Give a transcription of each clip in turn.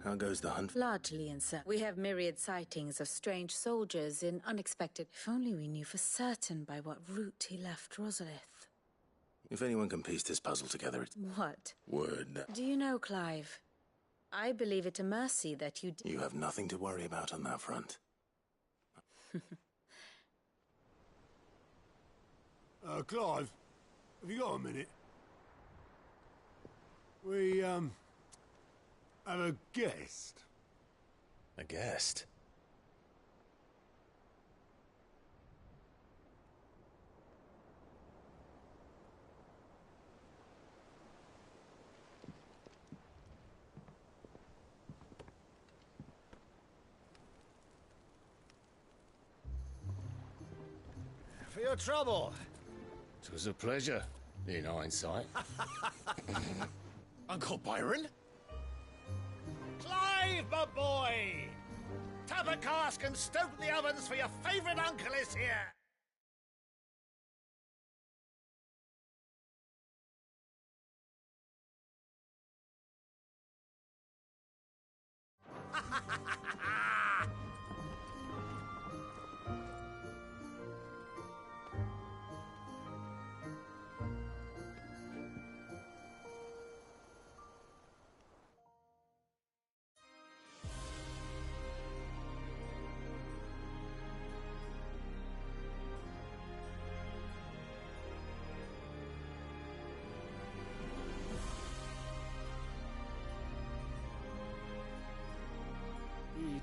How goes the hunt? Largely uncertain. We have myriad sightings of strange soldiers in unexpected... If only we knew for certain by what route he left Rosalith. If anyone can piece this puzzle together, it's... What? Word. Do you know, Clive? I believe it a mercy that you... You have nothing to worry about on that front. Clive, have you got a minute? We, have a guest. A guest? For your trouble. 'Twas a pleasure, in hindsight. Uncle Byron? Clive, my boy! Tap a cask and stoke the ovens, for your favourite uncle is here!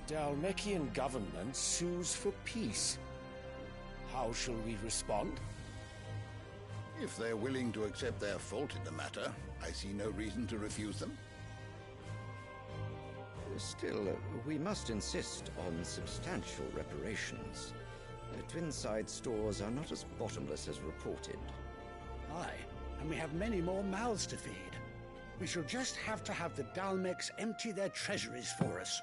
The Dhalmekian government sues for peace. How shall we respond? If they're willing to accept their fault in the matter, I see no reason to refuse them. Still, we must insist on substantial reparations. Twinside stores are not as bottomless as reported. Aye, and we have many more mouths to feed. We shall just have to have the Dhalmecs empty their treasuries for us.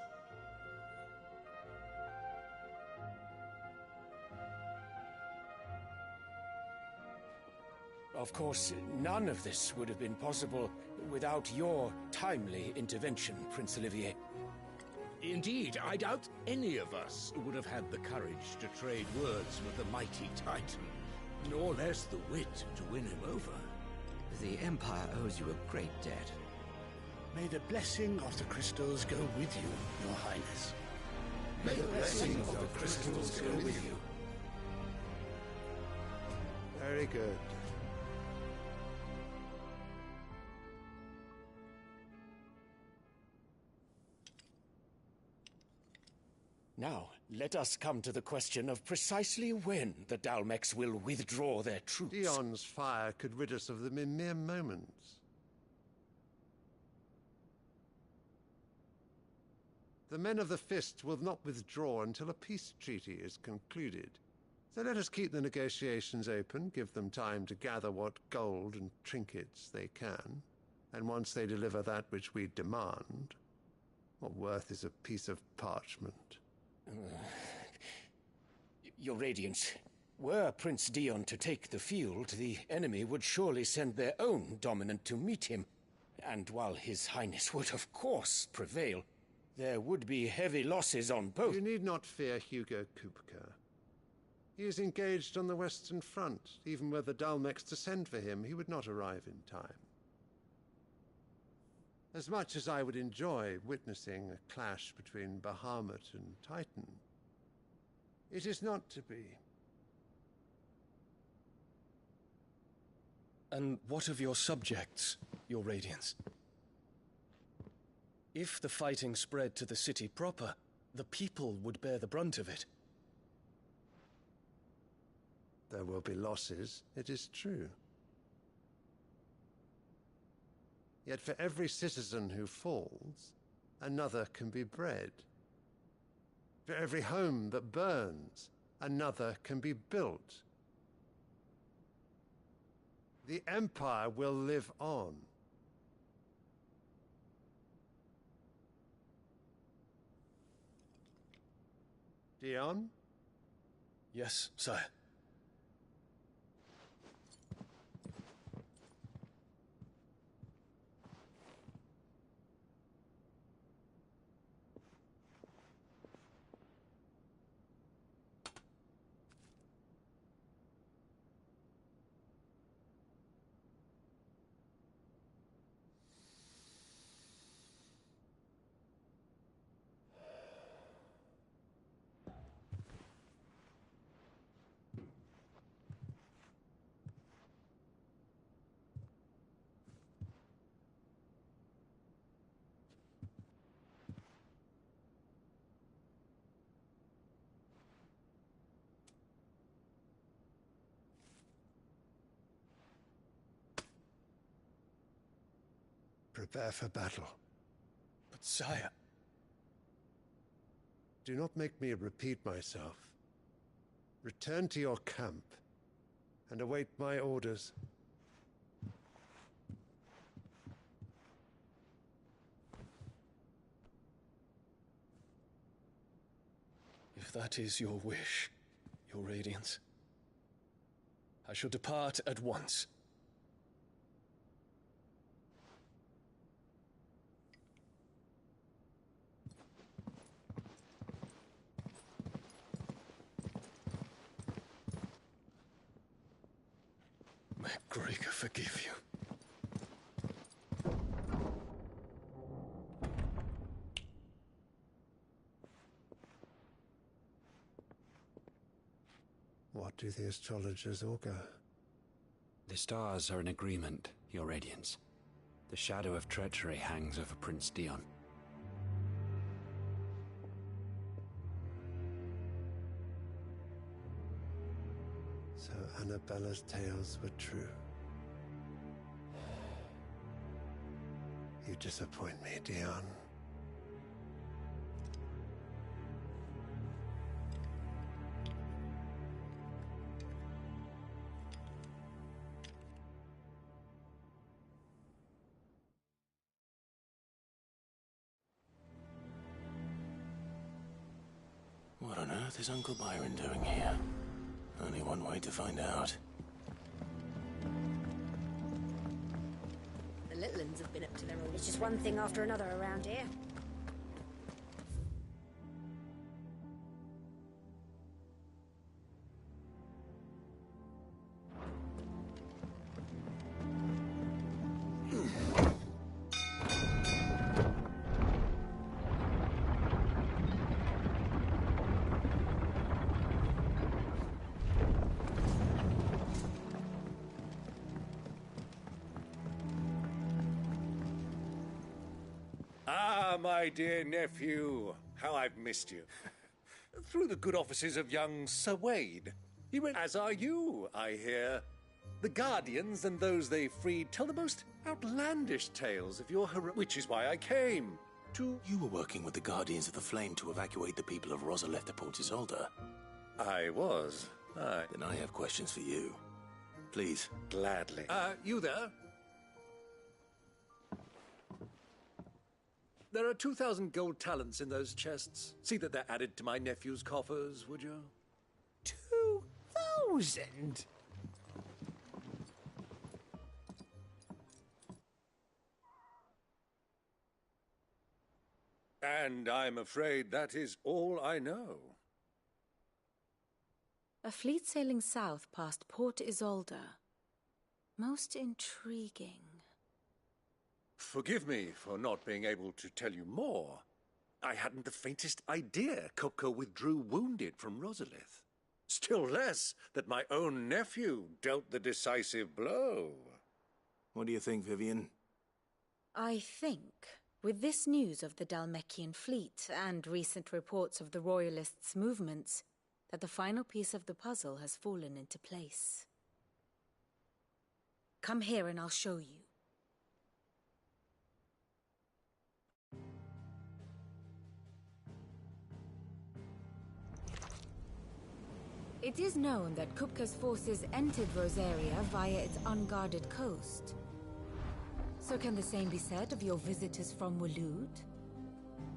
Of course, none of this would have been possible without your timely intervention, Prince Olivier. Indeed, I doubt any of us would have had the courage to trade words with the mighty Titan, nor less the wit to win him over. The Empire owes you a great debt. May the blessing of the crystals go with you, Your Highness. May the blessing of the crystals go with you. Very good. Now, let us come to the question of precisely when the Dhalmecs will withdraw their troops. Dion's fire could rid us of them in mere moments. The men of the Fist will not withdraw until a peace treaty is concluded. So let us keep the negotiations open, give them time to gather what gold and trinkets they can, and once they deliver that which we demand, what worth is a piece of parchment? Your Radiance, were Prince Dion to take the field, the enemy would surely send their own dominant to meet him. And while His Highness would of course prevail, there would be heavy losses on both. You need not fear Hugo Kupka. He is engaged on the Western Front. Even were the Dhalmecs to send for him, he would not arrive in time. As much as I would enjoy witnessing a clash between Bahamut and Titan, it is not to be. And what of your subjects, Your Radiance? If the fighting spread to the city proper, the people would bear the brunt of it. There will be losses, it is true. Yet for every citizen who falls, another can be bred. For every home that burns, another can be built. The Empire will live on. Dion? Yes, sire. prepare for battle. But sire... Do not make me repeat myself. Return to your camp and await my orders. If that is your wish, Your Radiance, I shall depart at once. May ㅅန့ᅅ forgive you. What do the astrologers augur? The stars are in agreement, Your Radiance. The shadow of treachery hangs over Prince Dion. So Annabella's tales were true. You disappoint me, Dion. What on earth is Uncle Byron doing here? Only one way to find out. The little uns have been up to their own. It's just one thing after another around here. Ah, my dear nephew, how I've missed you. Through the good offices of young Sir Wade. He went, as are you, I hear. The Guardians and those they freed tell the most outlandish tales of your which is why I came. You were working with the Guardians of the Flame to evacuate the people of Rosalith to Port Isolde. I was. Aye. Then I have questions for you. Please. Gladly. You there? There are 2,000 gold talents in those chests. See that they're added to my nephew's coffers, would you? 2,000? And I'm afraid that is all I know. A fleet sailing south past Port Isolde. Most intriguing. Forgive me for not being able to tell you more. I hadn't the faintest idea Kopka withdrew wounded from Rosalith. Still less that my own nephew dealt the decisive blow. What do you think, Vivian? I think, with this news of the Dhalmekian fleet and recent reports of the Royalists' movements, that the final piece of the puzzle has fallen into place. Come here and I'll show you. It is known that Kupka's forces entered Rosaria via its unguarded coast. So can the same be said of your visitors from Waloed?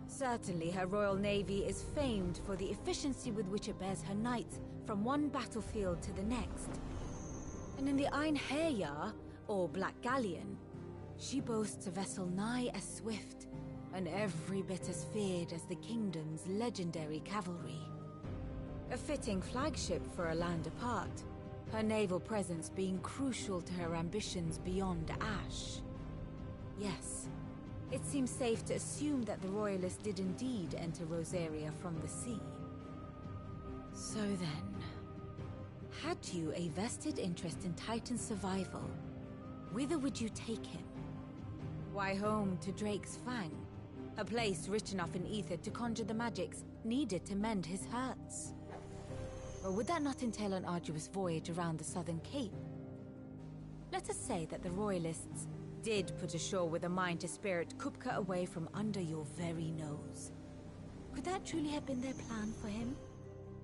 Certainly her Royal Navy is famed for the efficiency with which it bears her knights from one battlefield to the next. And in the Einherjar, or Black Galleon, she boasts a vessel nigh as swift and every bit as feared as the kingdom's legendary cavalry. A fitting flagship for a land apart, her naval presence being crucial to her ambitions beyond Ash. Yes, it seems safe to assume that the Royalists did indeed enter Rosaria from the sea. So then, had you a vested interest in Titan's survival, whither would you take him? Why, home to Drake's Fang, a place rich enough in ether to conjure the magics needed to mend his hurts. Or would that not entail an arduous voyage around the southern cape? Let us say that the Royalists did put ashore with a mind to spirit Kupka away from under your very nose. Could that truly have been their plan for him?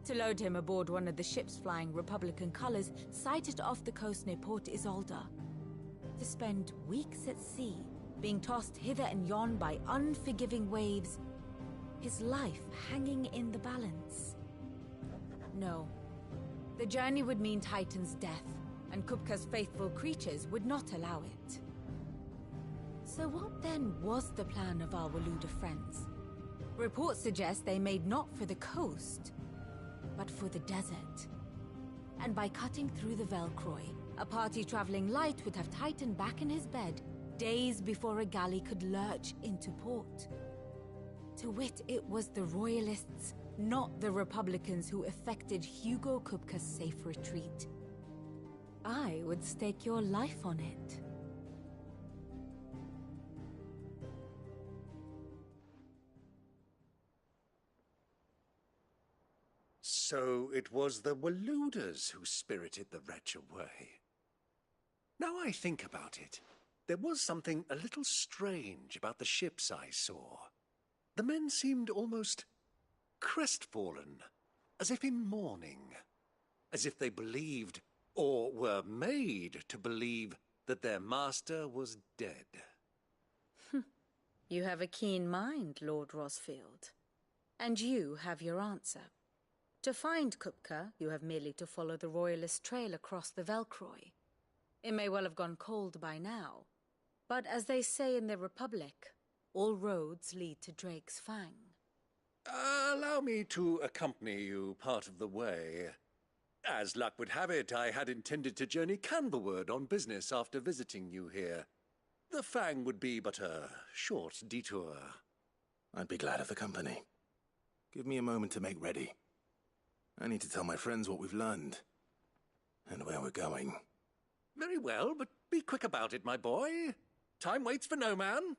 To load him aboard one of the ships flying Republican colors sighted off the coast near Port Isolde. To spend weeks at sea, being tossed hither and yon by unforgiving waves, his life hanging in the balance. No. The journey would mean Titan's death, and Kupka's faithful creatures would not allow it. So what then was the plan of our Waluda friends? Reports suggest they made not for the coast, but for the desert. And by cutting through the Velcroy, a party traveling light would have Titan back in his bed days before a galley could lurch into port. To wit, it was the Royalists, not the Republicans, who effected Hugo Kupka's safe retreat. I would stake your life on it. So it was the Waludas who spirited the wretch away. Now I think about it, there was something a little strange about the ships I saw. The men seemed almost crestfallen, as if in mourning, as if they believed, or were made to believe, that their master was dead. You have a keen mind, Lord Rosfield. And you have your answer. To find Kupka, you have merely to follow the Royalist trail across the Velcroy. It may well have gone cold by now, but as they say in the Republic, all roads lead to Drake's Fang. Allow me to accompany you part of the way. As luck would have it, I had intended to journey Canberward on business after visiting you here. The Fang would be but a short detour. I'd be glad of the company. Give me a moment to make ready. I need to tell my friends what we've learned, and where we're going. Very well, but be quick about it, my boy. Time waits for no man.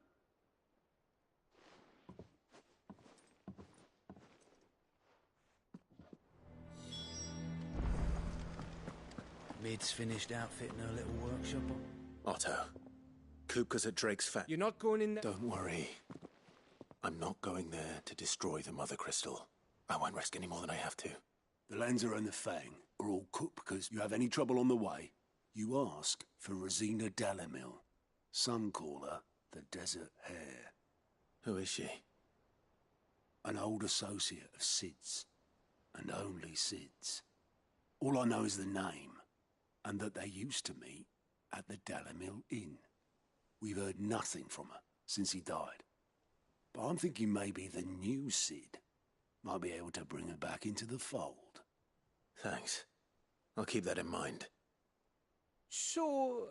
Mid's finished outfitting her little workshop. Otto, Kupka's at Drake's Fang. You're not going in there? Don't worry. I'm not going there to destroy the Mother Crystal. I won't risk any more than I have to. The Lancer and the Fang are all Kupka's. You have any trouble on the way, you ask for Rosina Dalamil. Some call her the Desert Hare. Who is she? An old associate of Sid's, and only Sid's. All I know is the name, and that they used to meet at the Dalamil Inn. We've heard nothing from her since he died. But I'm thinking maybe the new Sid might be able to bring her back into the fold. Thanks. I'll keep that in mind. So,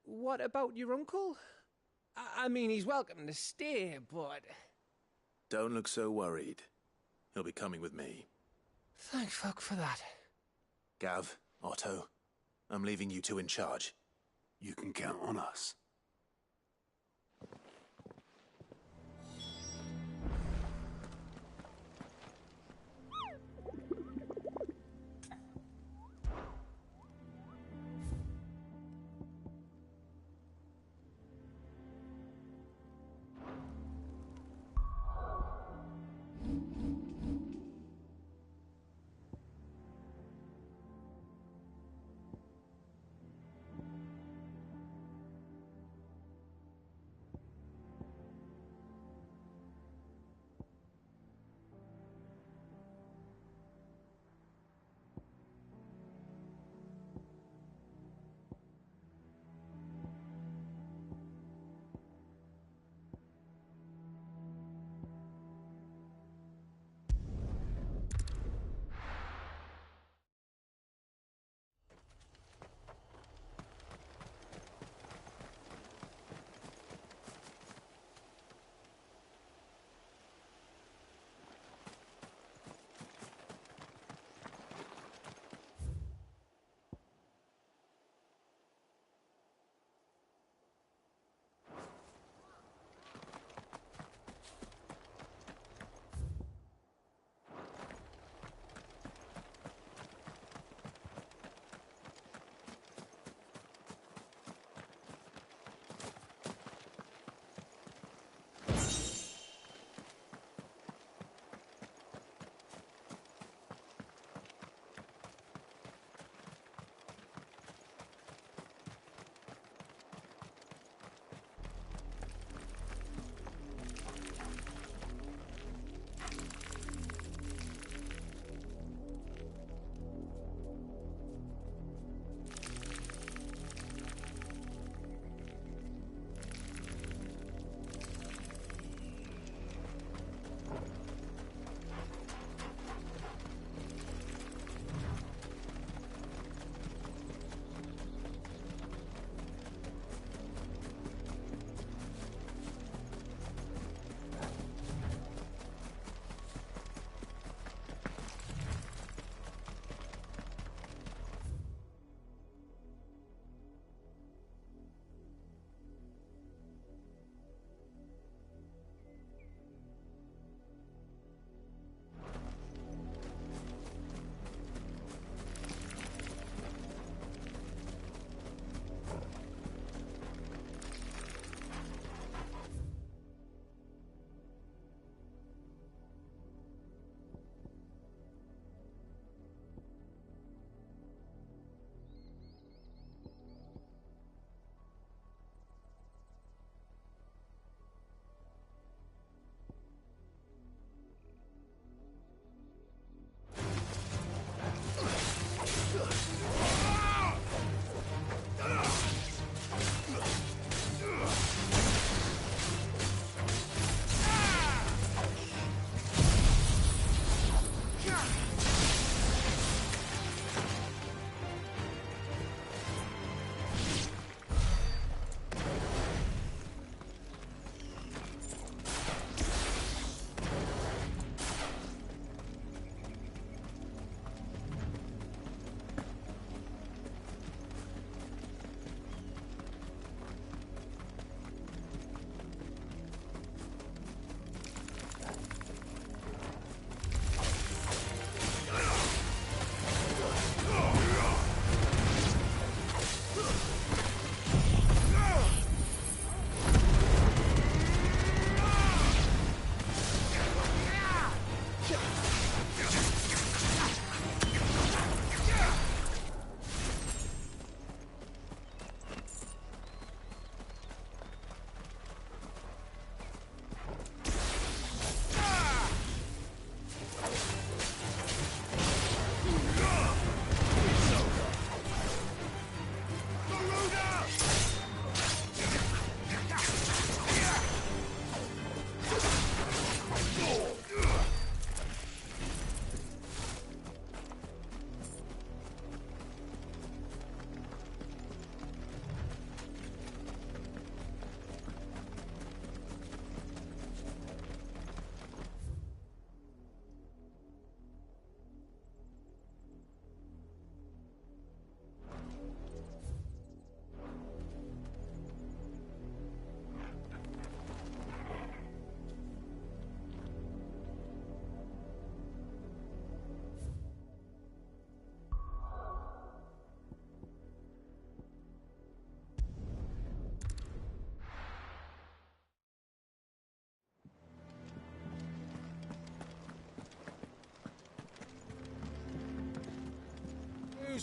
what about your uncle? I mean, he's welcome to stay, but... Don't look so worried. He'll be coming with me. Thank fuck for that. Gav, Otto, I'm leaving you two in charge. You can count on us.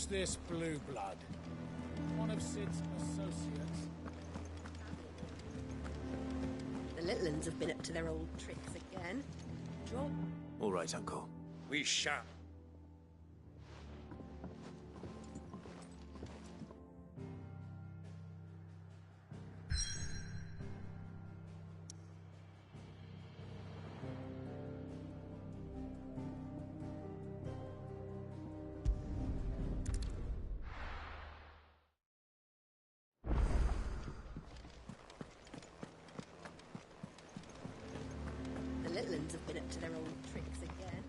Who's this blue blood? One of Sid's associates. The little uns have been up to their old tricks again. Drop. All right, Uncle. We shall. The little uns have been up to their old tricks again.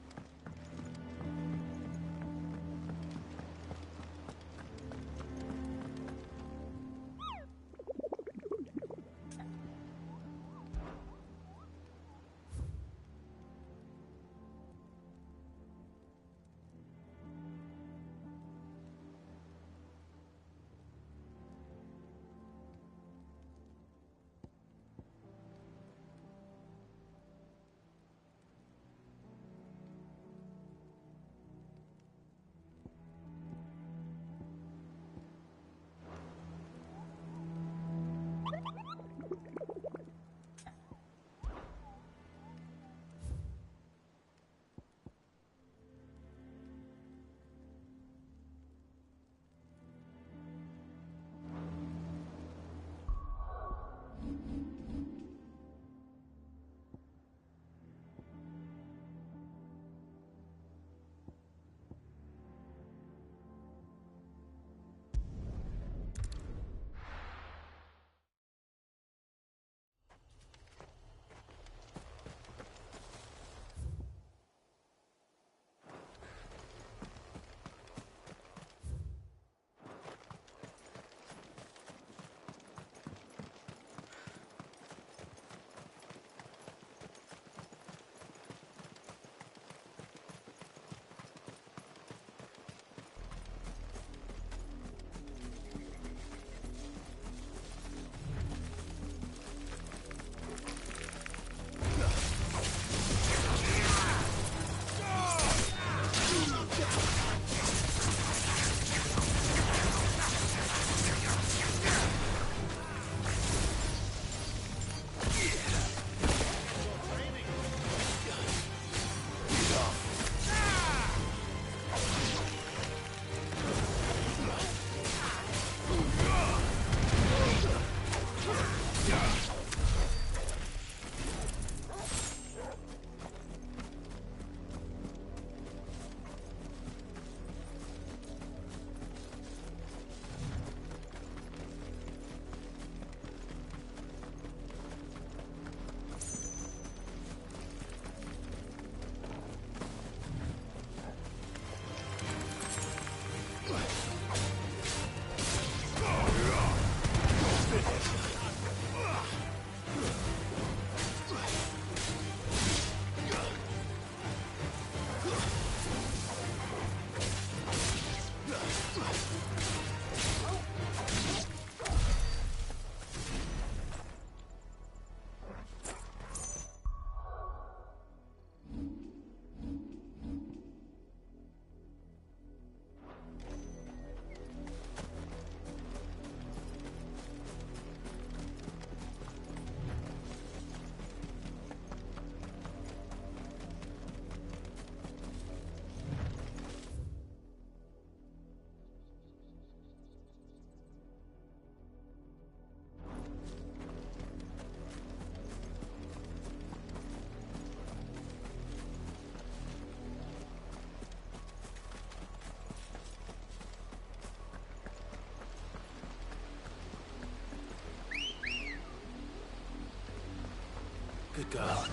Good girl.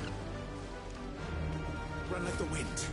Run like the wind.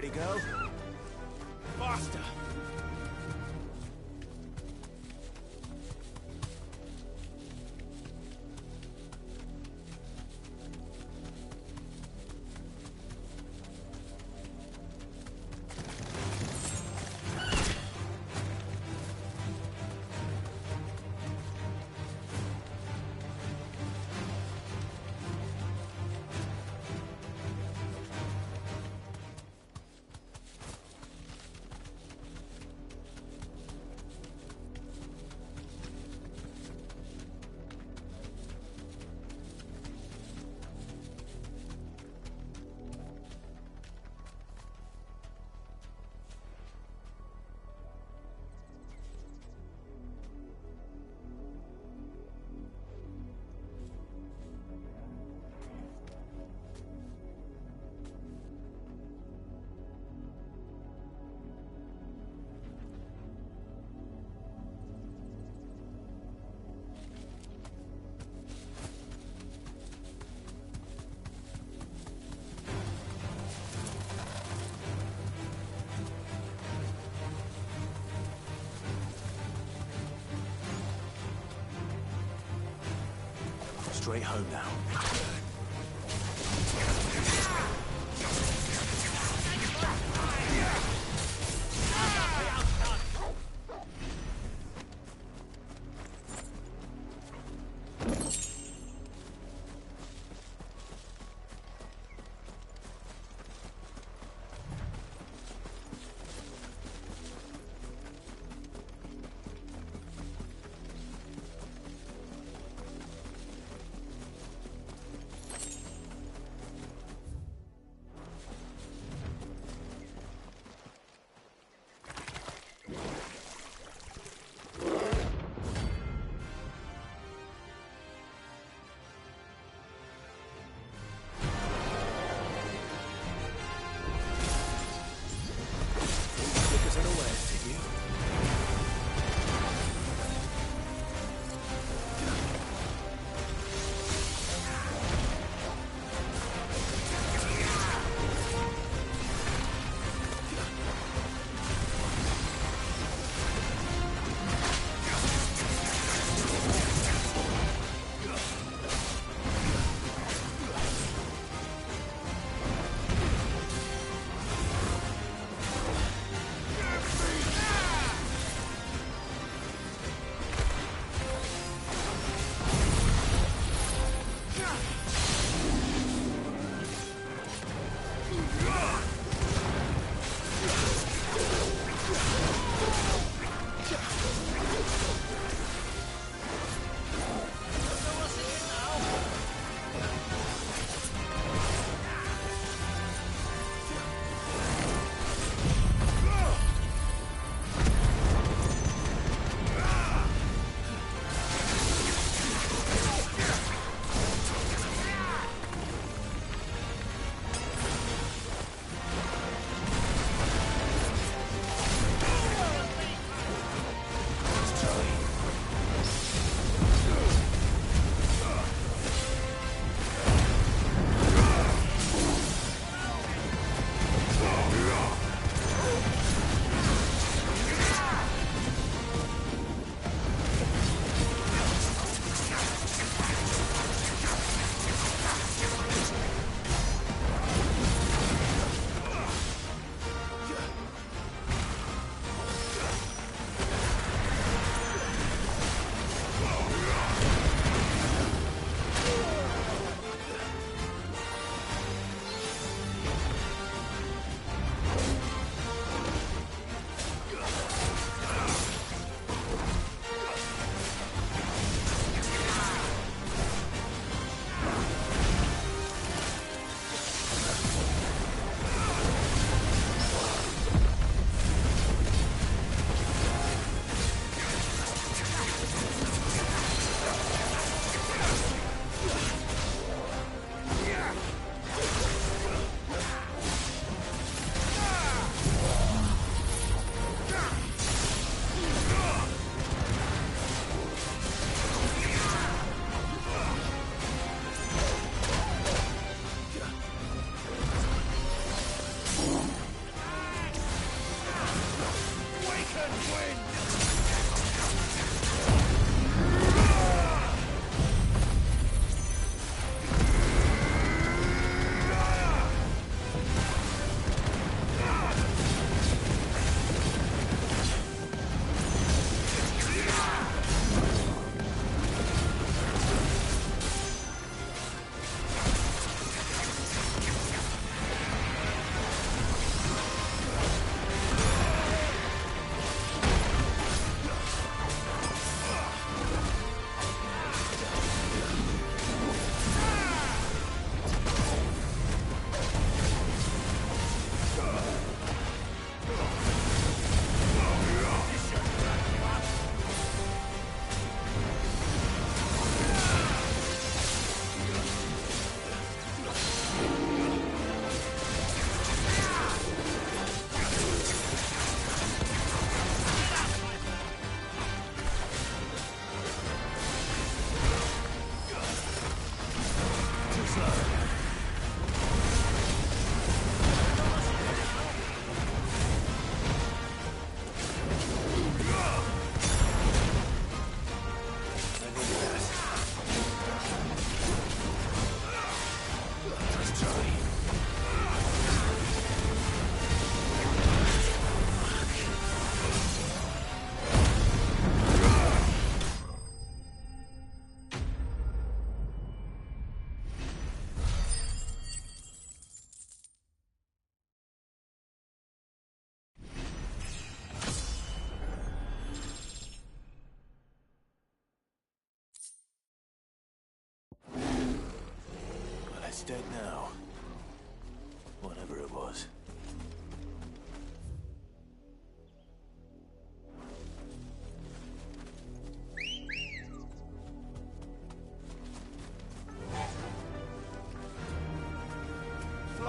Ready, girl? Faster! Straight home now.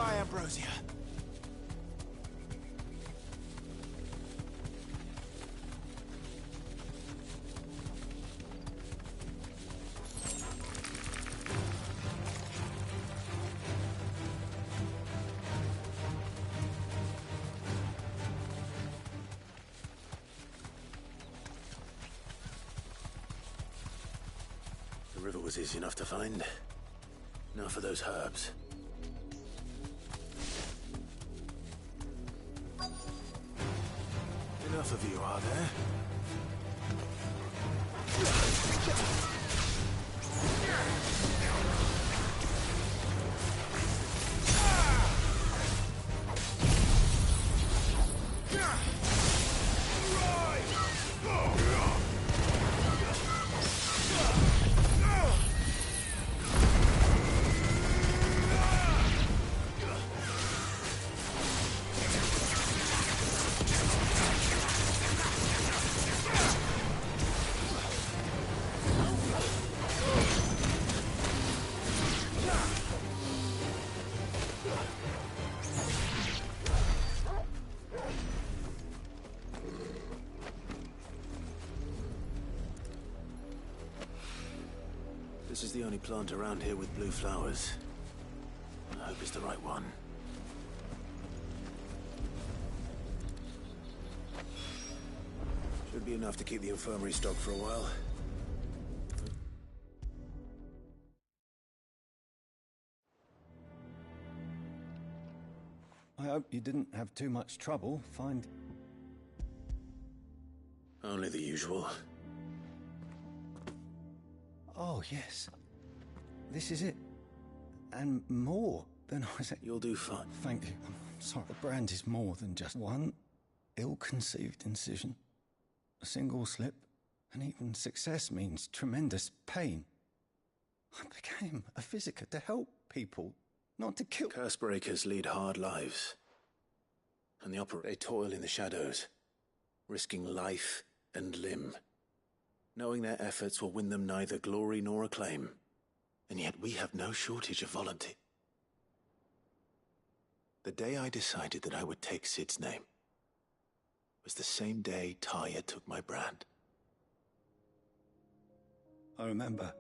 Goodbye, Ambrosia. The river was easy enough to find. Now for those herbs. Enough of you, are there? This is the only plant around here with blue flowers. I hope it's the right one. Should be enough to keep the infirmary stocked for a while. I hope you didn't have too much trouble Only the usual. Oh, yes. This is it. And more than I was... You'll do fine. Thank you. I'm sorry. The brand is more than just one ill-conceived incision. A single slip, and even success means tremendous pain. I became a physiker to help people, not to kill... Curse breakers lead hard lives. And they toil in the shadows, risking life and limb, knowing their efforts will win them neither glory nor acclaim. And yet we have no shortage of volunteers. The day I decided that I would take Cid's name was the same day Taya took my brand. I remember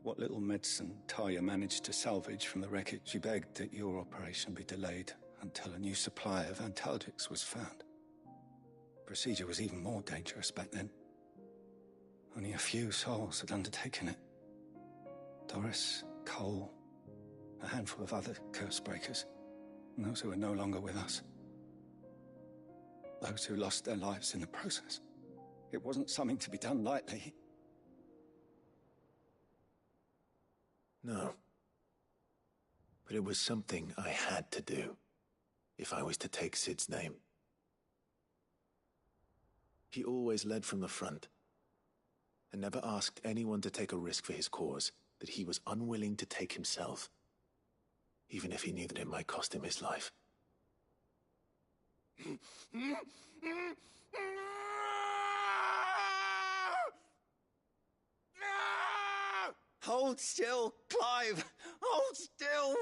what little medicine Taya managed to salvage from the wreckage. She begged that your operation be delayed until a new supply of antalgics was found. Procedure was even more dangerous back then. Only a few souls had undertaken it. Doris, Cole, a handful of other curse breakers, and those who are no longer with us. Those who lost their lives in the process. It wasn't something to be done lightly. No. But it was something I had to do, if I was to take Cid's name. He always led from the front, and never asked anyone to take a risk for his cause that he was unwilling to take himself, even if he knew that it might cost him his life. Hold still, Clive! Hold still!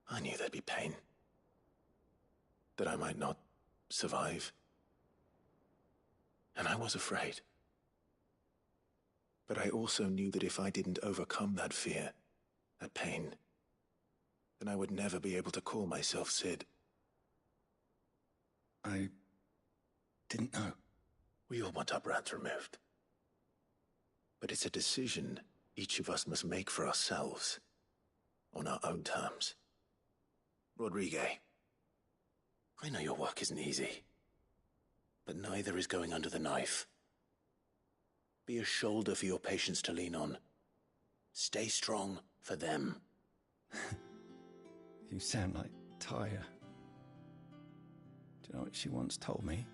I knew there'd be pain. That I might not survive. And I was afraid. But I also knew that if I didn't overcome that fear, that pain, then I would never be able to call myself Cid. I didn't know. We all want our brands removed. But it's a decision each of us must make for ourselves, on our own terms. Rodriguez, I know your work isn't easy, but neither is going under the knife. Be a shoulder for your patients to lean on. Stay strong for them. You sound like Taya. Do you know what she once told me?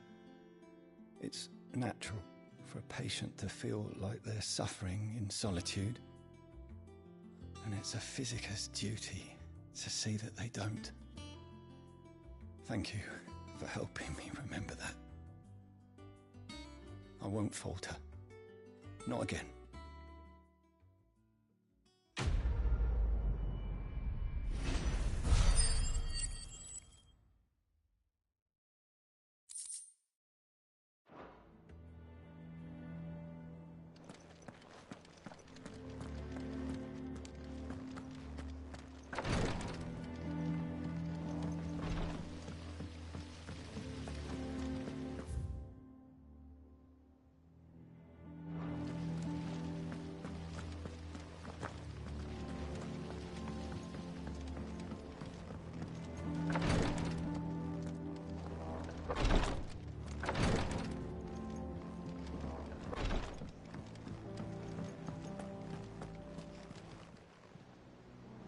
It's natural for a patient to feel like they're suffering in solitude. And it's a physiker's duty to see that they don't. Thank you for helping me remember that. I won't falter. Not again.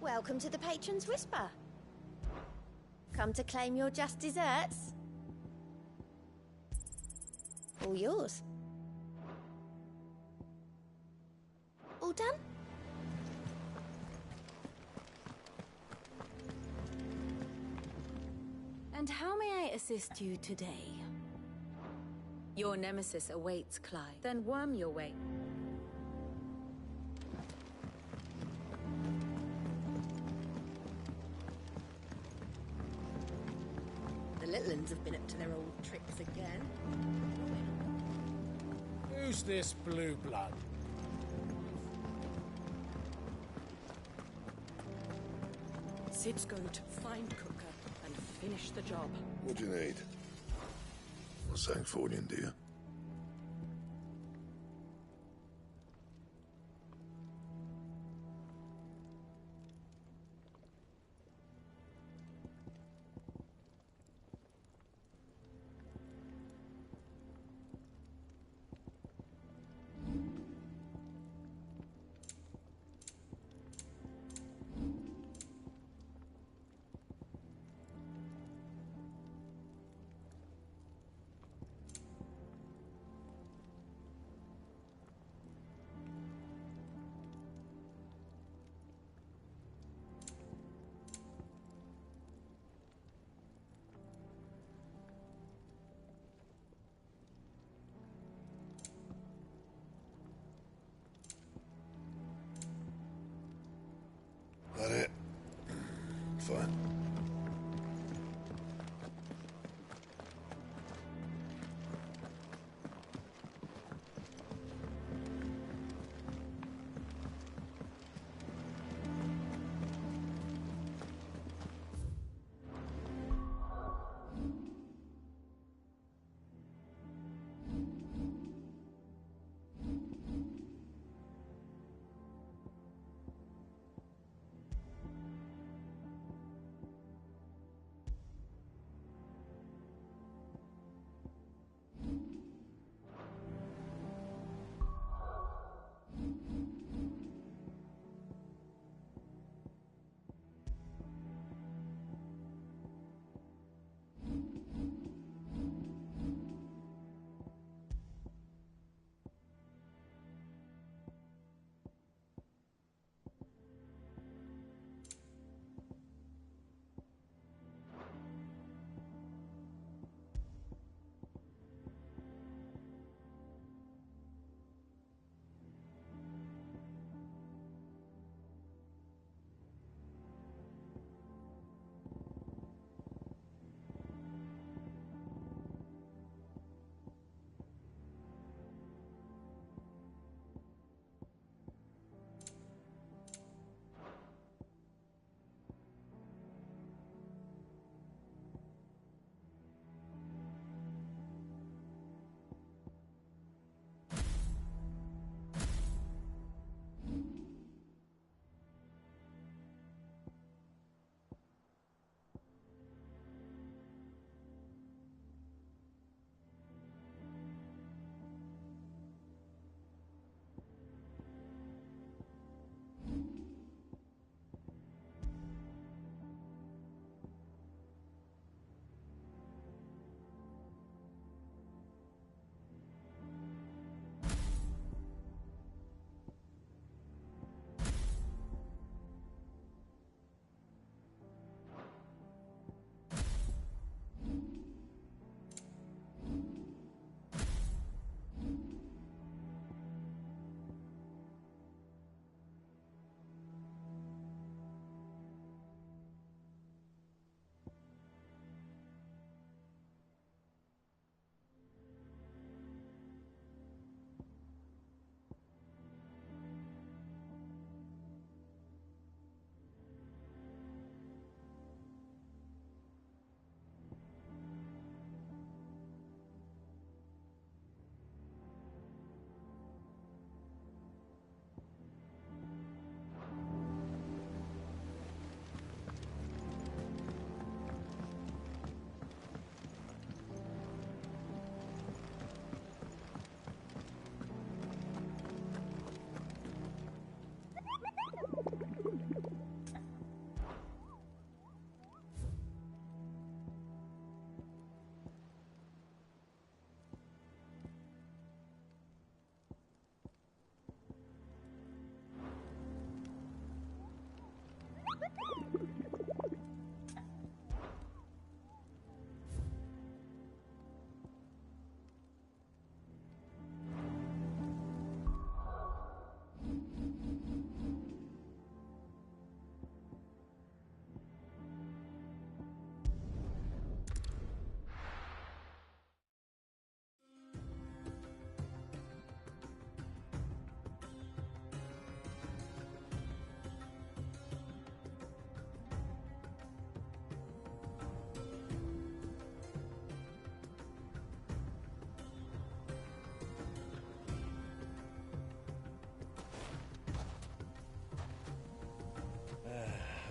Welcome to the Patron's Whisper. Come to claim your just desserts? All yours. All done? And how may I assist you today? Your nemesis awaits, Clyde. Then worm your way. The little ones have been up to their old tricks again. Who's this blue blood? Sid's going to find Cooker and finish the job. What do you need? A ㅎ뾱န့, do you? That it? Fine.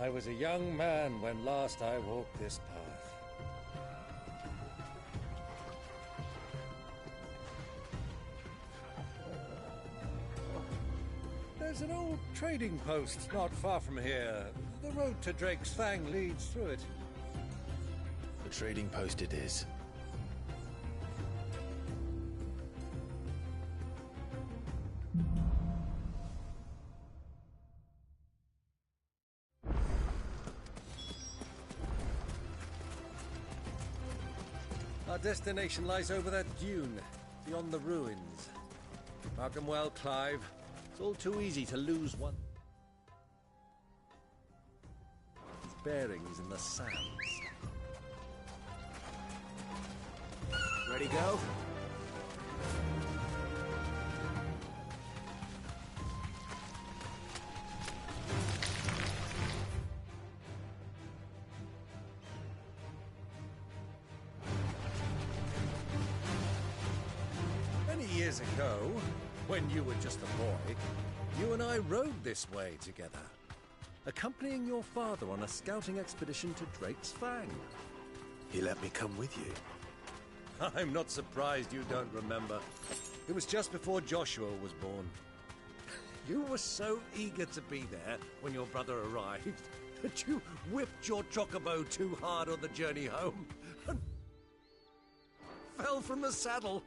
I was a young man when last I walked this path. There's an old trading post not far from here. The road to Drake's Fang leads through it. The trading post it is. Our destination lies over that dune, beyond the ruins. Mark 'em well, Clive. It's all too easy to lose one. Its bearings in the sands. Ready, go? Many years ago, when you were just a boy, you and I rode this way together, accompanying your father on a scouting expedition to Drake's Fang. He let me come with you. I'm not surprised you don't remember. It was just before Joshua was born. You were so eager to be there when your brother arrived that you whipped your chocobo too hard on the journey home and fell from the saddle.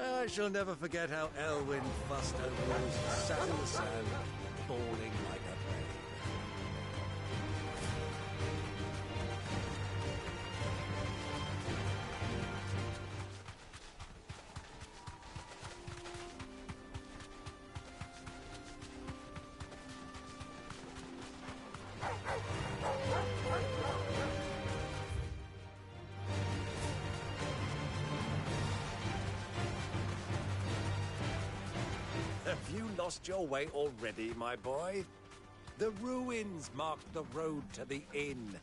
I shall never forget how Elwyn fussed over you, sat in the sand, bawling like a babe. Have you lost your way already, my boy? The ruins mark the road to the inn.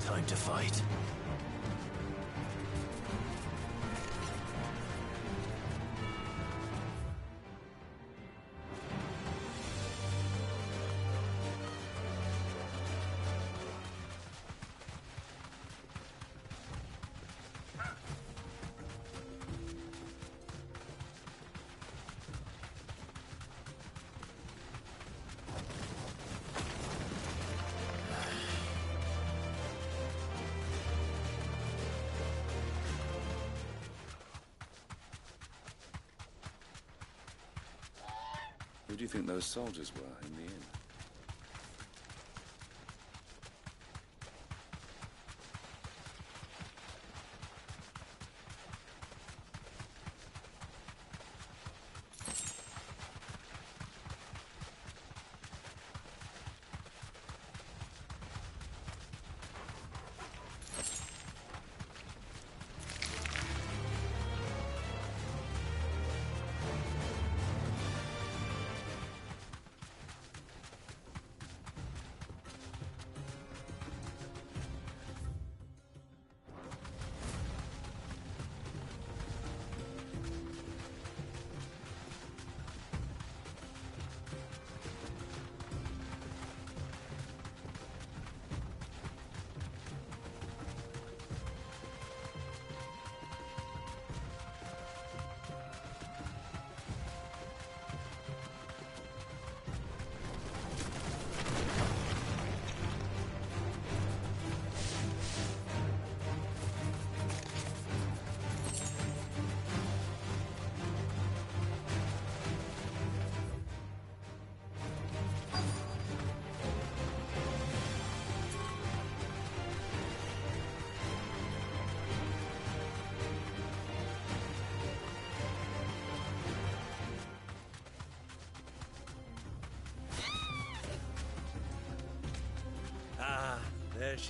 Time to fight. Who do you think those soldiers were in the inn?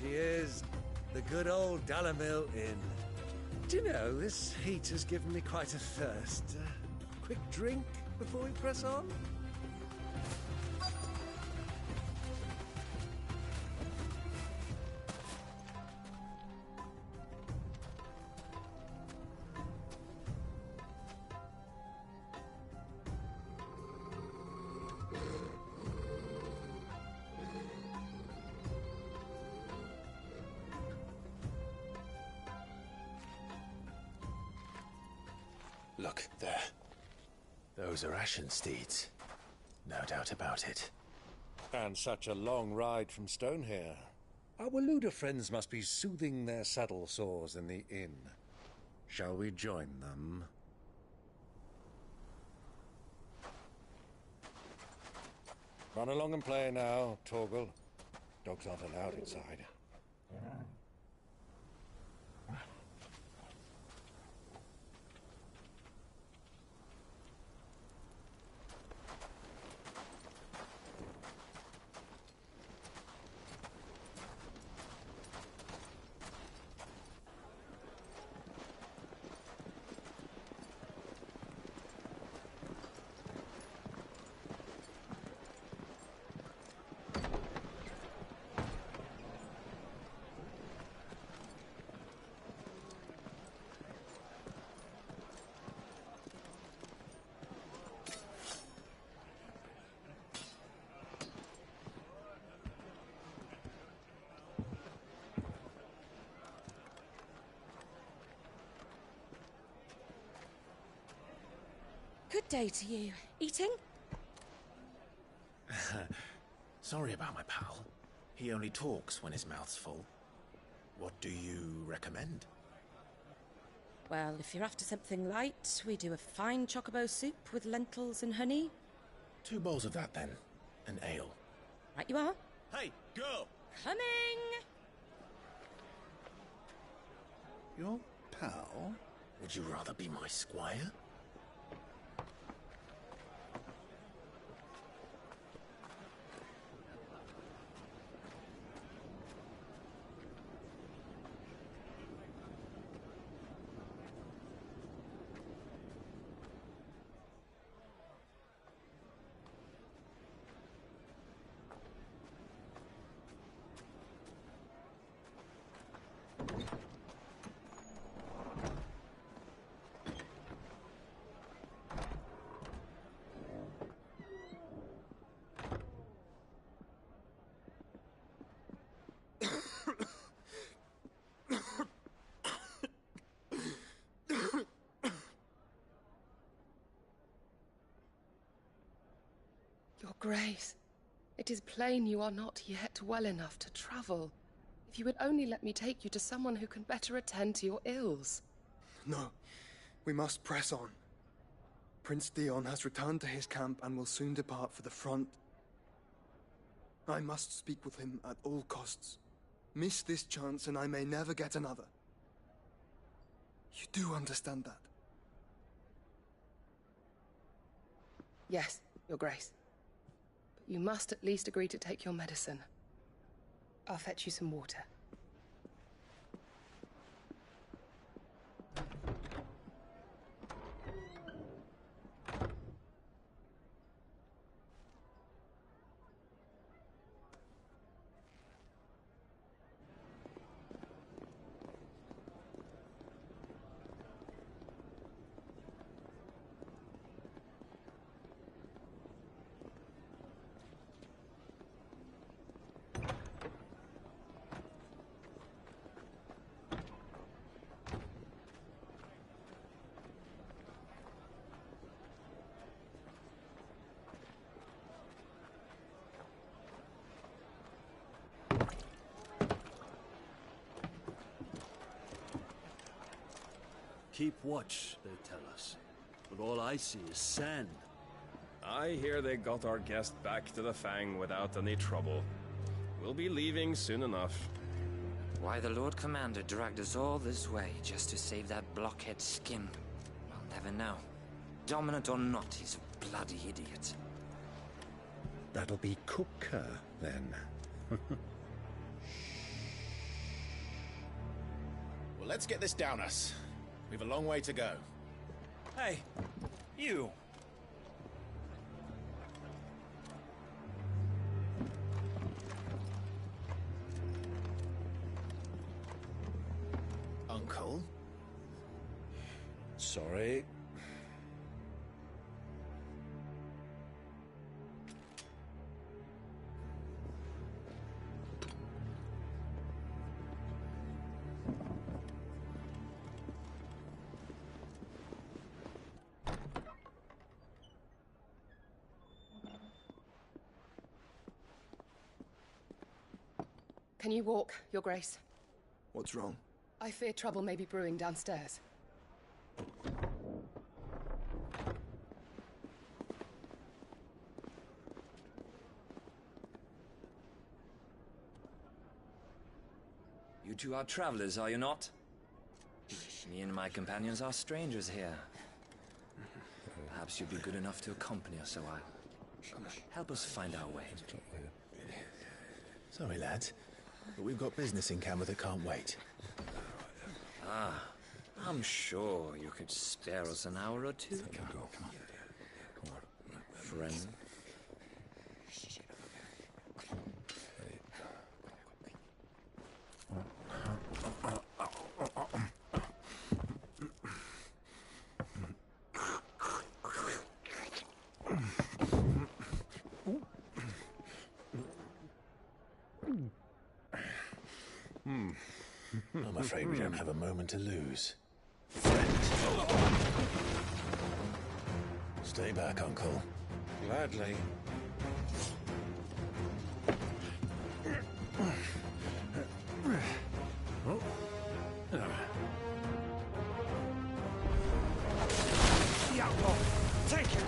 she is. The good old Dalamil Inn. Do you know, this heat has given me quite a thirst. Quick drink before we press on? Look, there. Those are Ashen steeds. No doubt about it. And such a long ride from Stonehair. Our Waluda friends must be soothing their saddle sores in the inn. Shall we join them? Run along and play now, Torgal. Dogs aren't allowed inside. Good day to you. Eating? Sorry about my pal. He only talks when his mouth's full. What do you recommend? Well, if you're after something light, we do a fine chocobo soup with lentils and honey. 2 bowls of that, then. An ale. Right you are. Hey, girl! Coming! Your pal? Would you rather be my squire? Your Grace, it is plain you are not yet well enough to travel. If you would only let me take you to someone who can better attend to your ills. No, we must press on. Prince Theon has returned to his camp and will soon depart for the front. I must speak with him at all costs. Miss this chance and I may never get another. You do understand that? Yes, Your Grace. But you must at least agree to take your medicine. I'll fetch you some water. Keep watch, they tell us. But all I see is sand. I hear they got our guest back to the Fang without any trouble. We'll be leaving soon enough. Why the Lord Commander dragged us all this way just to save that blockhead's skin, I'll never know. Dominant or not, he's a bloody idiot. That'll be Cooker, then. let's get this down us. We've a long way to go. Hey, you! Uncle? Sorry. Can you walk, Your Grace? What's wrong? I fear trouble may be brewing downstairs. You two are travelers, are you not? Me and my companions are strangers here. Perhaps you'd be good enough to accompany us a while. Help us find our way. Sorry, lads, but we've got business in Camber that can't wait. Ah, I'm sure you could spare us an hour or two. Come on. Friend. I'm afraid we don't have a moment to lose. Stay back, Uncle. Gladly. The outlaw! Take him!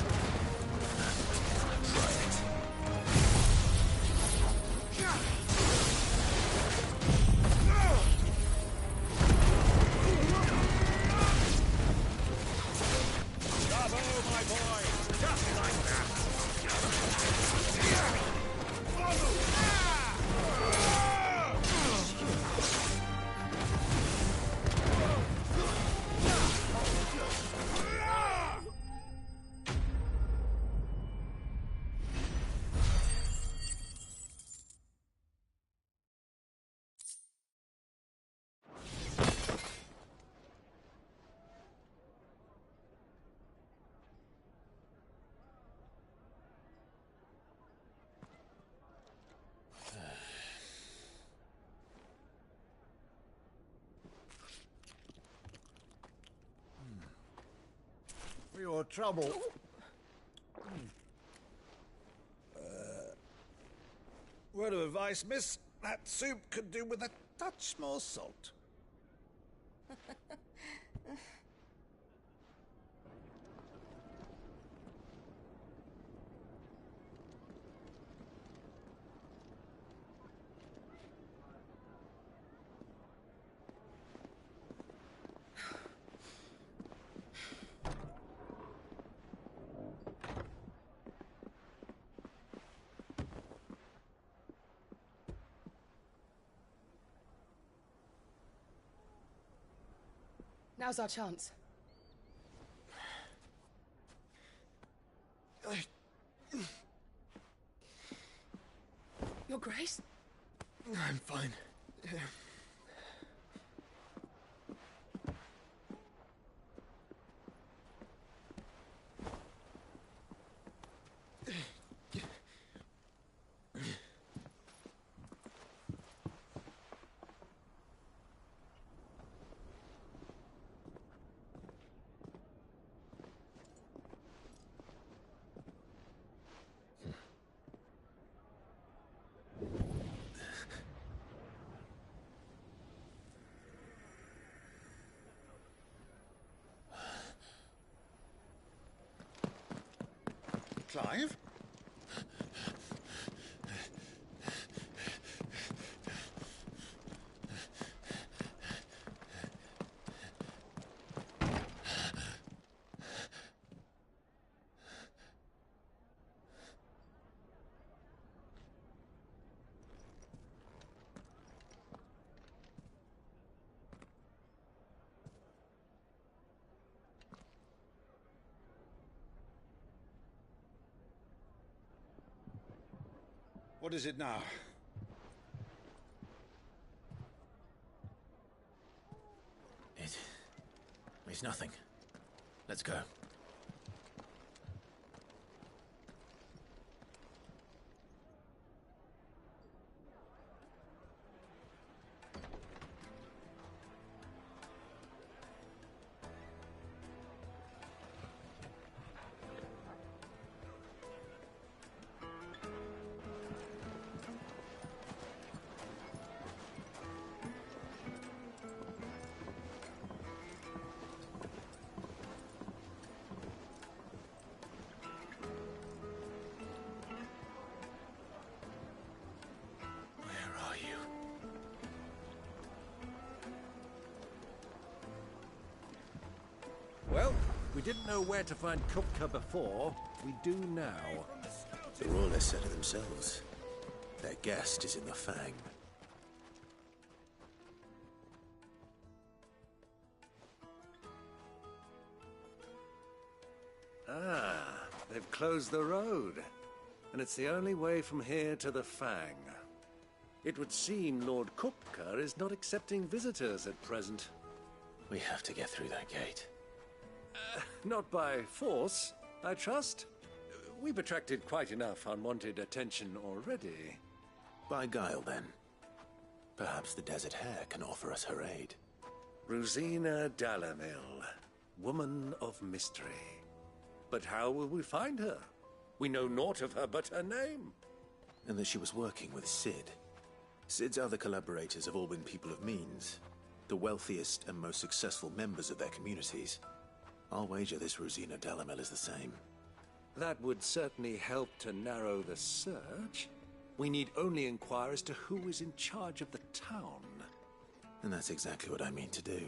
For your trouble. Word of advice, miss. That soup could do with a touch more salt. Now's our chance. Your Grace? I'm fine. Clive? What is it now? It's nothing. Let's go. Well, we didn't know where to find Kupka before. We do now. The Royalists said it themselves. Their guest is in the Fang. Ah, they've closed the road. And it's the only way from here to the Fang. It would seem Lord Kupka is not accepting visitors at present. We have to get through that gate. Not by force, I trust. We've attracted quite enough unwanted attention already. By guile, then. Perhaps the Desert Hare can offer us her aid. Rosina Dalamil, woman of mystery. But how will we find her? We know naught of her but her name. And that she was working with Sid. Sid's other collaborators have all been people of means, the wealthiest and most successful members of their communities. I'll wager this Rosina Dalamil is the same. That would certainly help to narrow the search. We need only inquire as to who is in charge of the town. And that's exactly what I mean to do.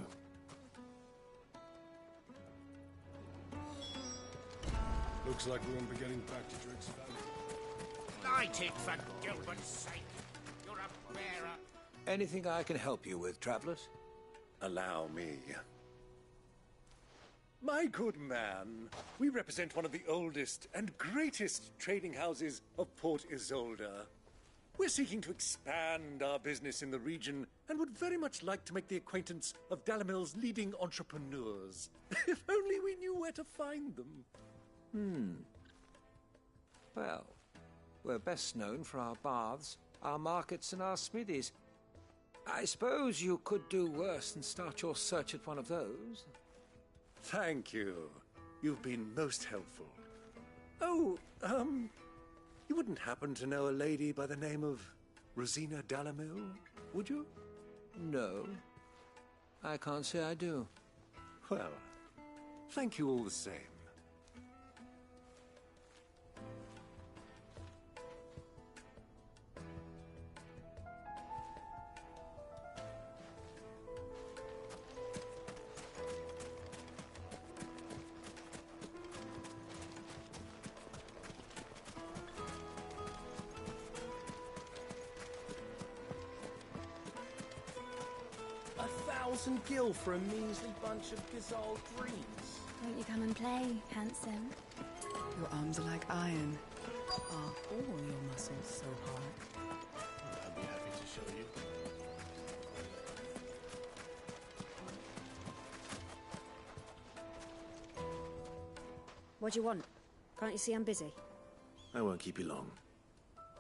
Looks like we won't be getting back to Drake's Valley. Light it, for Gilbert's sake! You're a bearer. Anything I can help you with, travelers? Allow me. My good man, we represent one of the oldest and greatest trading houses of Port Isolde. We're seeking to expand our business in the region and would very much like to make the acquaintance of Dalamil's leading entrepreneurs. If only we knew where to find them. Well, we're best known for our baths, our markets, and our smithies. I suppose you could do worse than start your search at one of those. Thank you. You've been most helpful. Oh, you wouldn't happen to know a lady by the name of Rosina Dalamil, would you? No. I can't say I do. Well, thank you all the same. Gil for a measly bunch of gazelle dreams. Won't you come and play, handsome? Your arms are like iron. Are all your muscles so hard? I'd be happy to show you. What do you want? Can't you see I'm busy? I won't keep you long.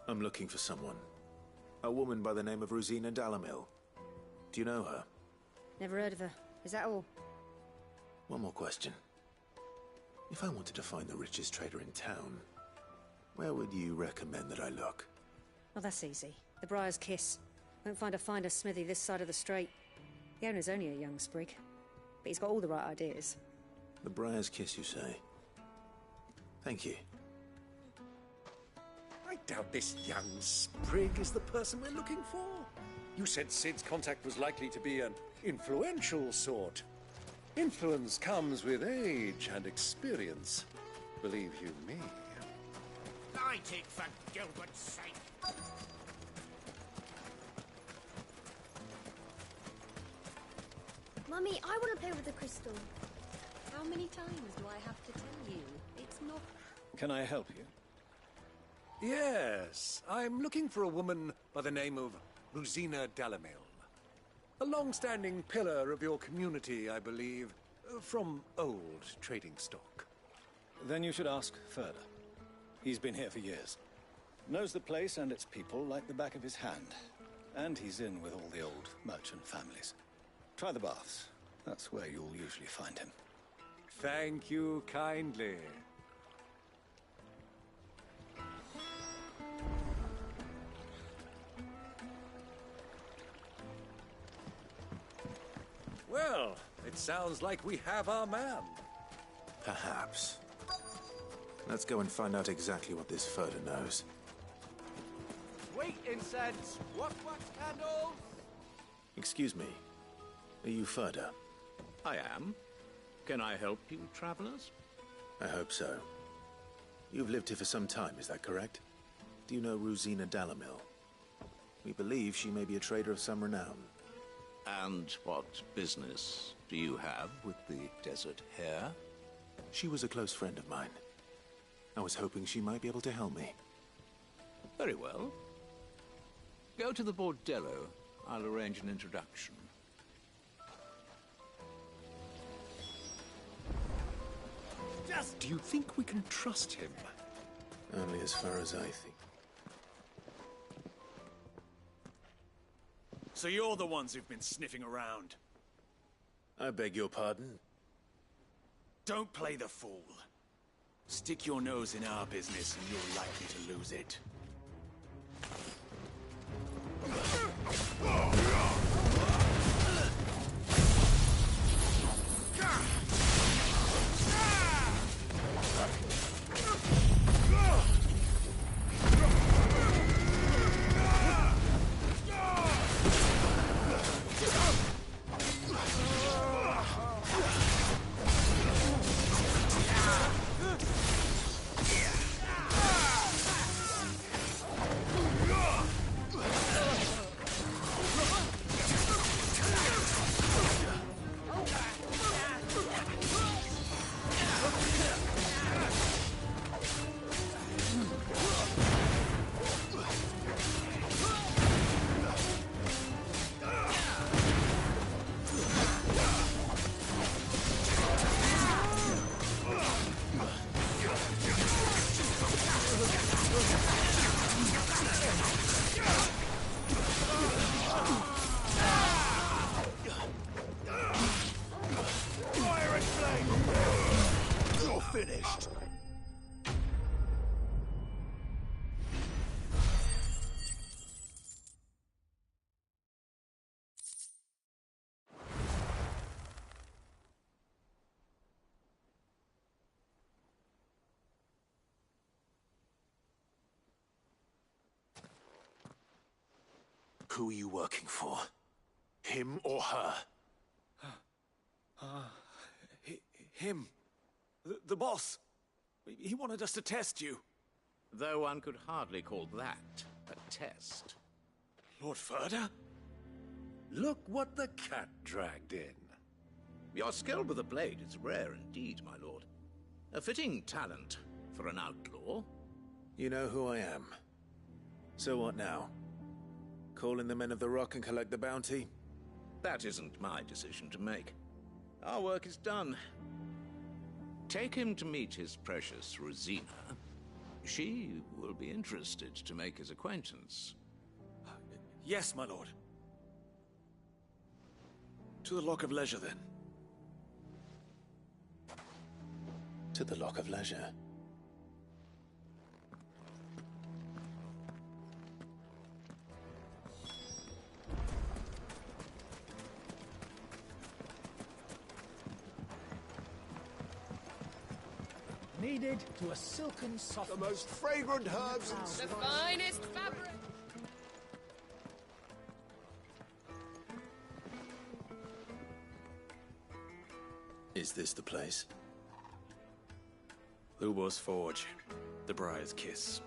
I'm looking for someone. A woman by the name of Rosina Dalamil. Do you know her? Never heard of her. Is that all? One more question. If I wanted to find the richest trader in town, where would you recommend that I look? Well, that's easy. The Briar's Kiss. Won't find a finer smithy this side of the strait. The owner's only a young sprig, but he's got all the right ideas. The Briar's Kiss, you say? Thank you. I doubt this young sprig is the person we're looking for. You said Sid's contact was likely to be an influential sort. Influence comes with age and experience. Believe you me. Light it, for Gilbert's sake! Mummy, I want to play with the crystal. How many times do I have to tell you? It's not... Can I help you? Yes, I'm looking for a woman by the name of Rosina Dalamil. A long-standing pillar of your community, I believe, from old trading stock. Then you should ask further. He's been here for years. Knows the place and its people like the back of his hand. And he's in with all the old merchant families. Try the baths. That's where you'll usually find him. Thank you kindly. Well, it sounds like we have our man. Perhaps. Let's go and find out exactly what this Furter knows. Wheat incense! Wax candles! Excuse me. Are you Furter? I am. Can I help you, travelers? I hope so. You've lived here for some time, is that correct? Do you know Rosina Dalamil? We believe she may be a trader of some renown. And what business do you have with the desert hare? She was a close friend of mine. I was hoping she might be able to help me. Very well. Go to the bordello. I'll arrange an introduction. Do you think we can trust him? Only as far as I think. So you're the ones who've been sniffing around. I beg your pardon? Don't play the fool. Stick your nose in our business and you're likely to lose it. Finished. Who are you working for? Him or her? Him. The boss. He wanted us to test you. Though one could hardly call that a test. Lord Furter? Look what the cat dragged in. Your skill with the blade is rare indeed, my lord. A fitting talent for an outlaw. You know who I am. So what now? Call in the Men of the Rock and collect the bounty? That isn't my decision to make. Our work is done. Take him to meet his precious Rosina. She will be interested to make his acquaintance. Yes, my lord. To the Lock of Leisure, then. To the Lock of Leisure. Needed to a silken soft. The most fragrant herbs and The finest fabric. Is this the place? Lubor's Forge. The Briar's Kiss.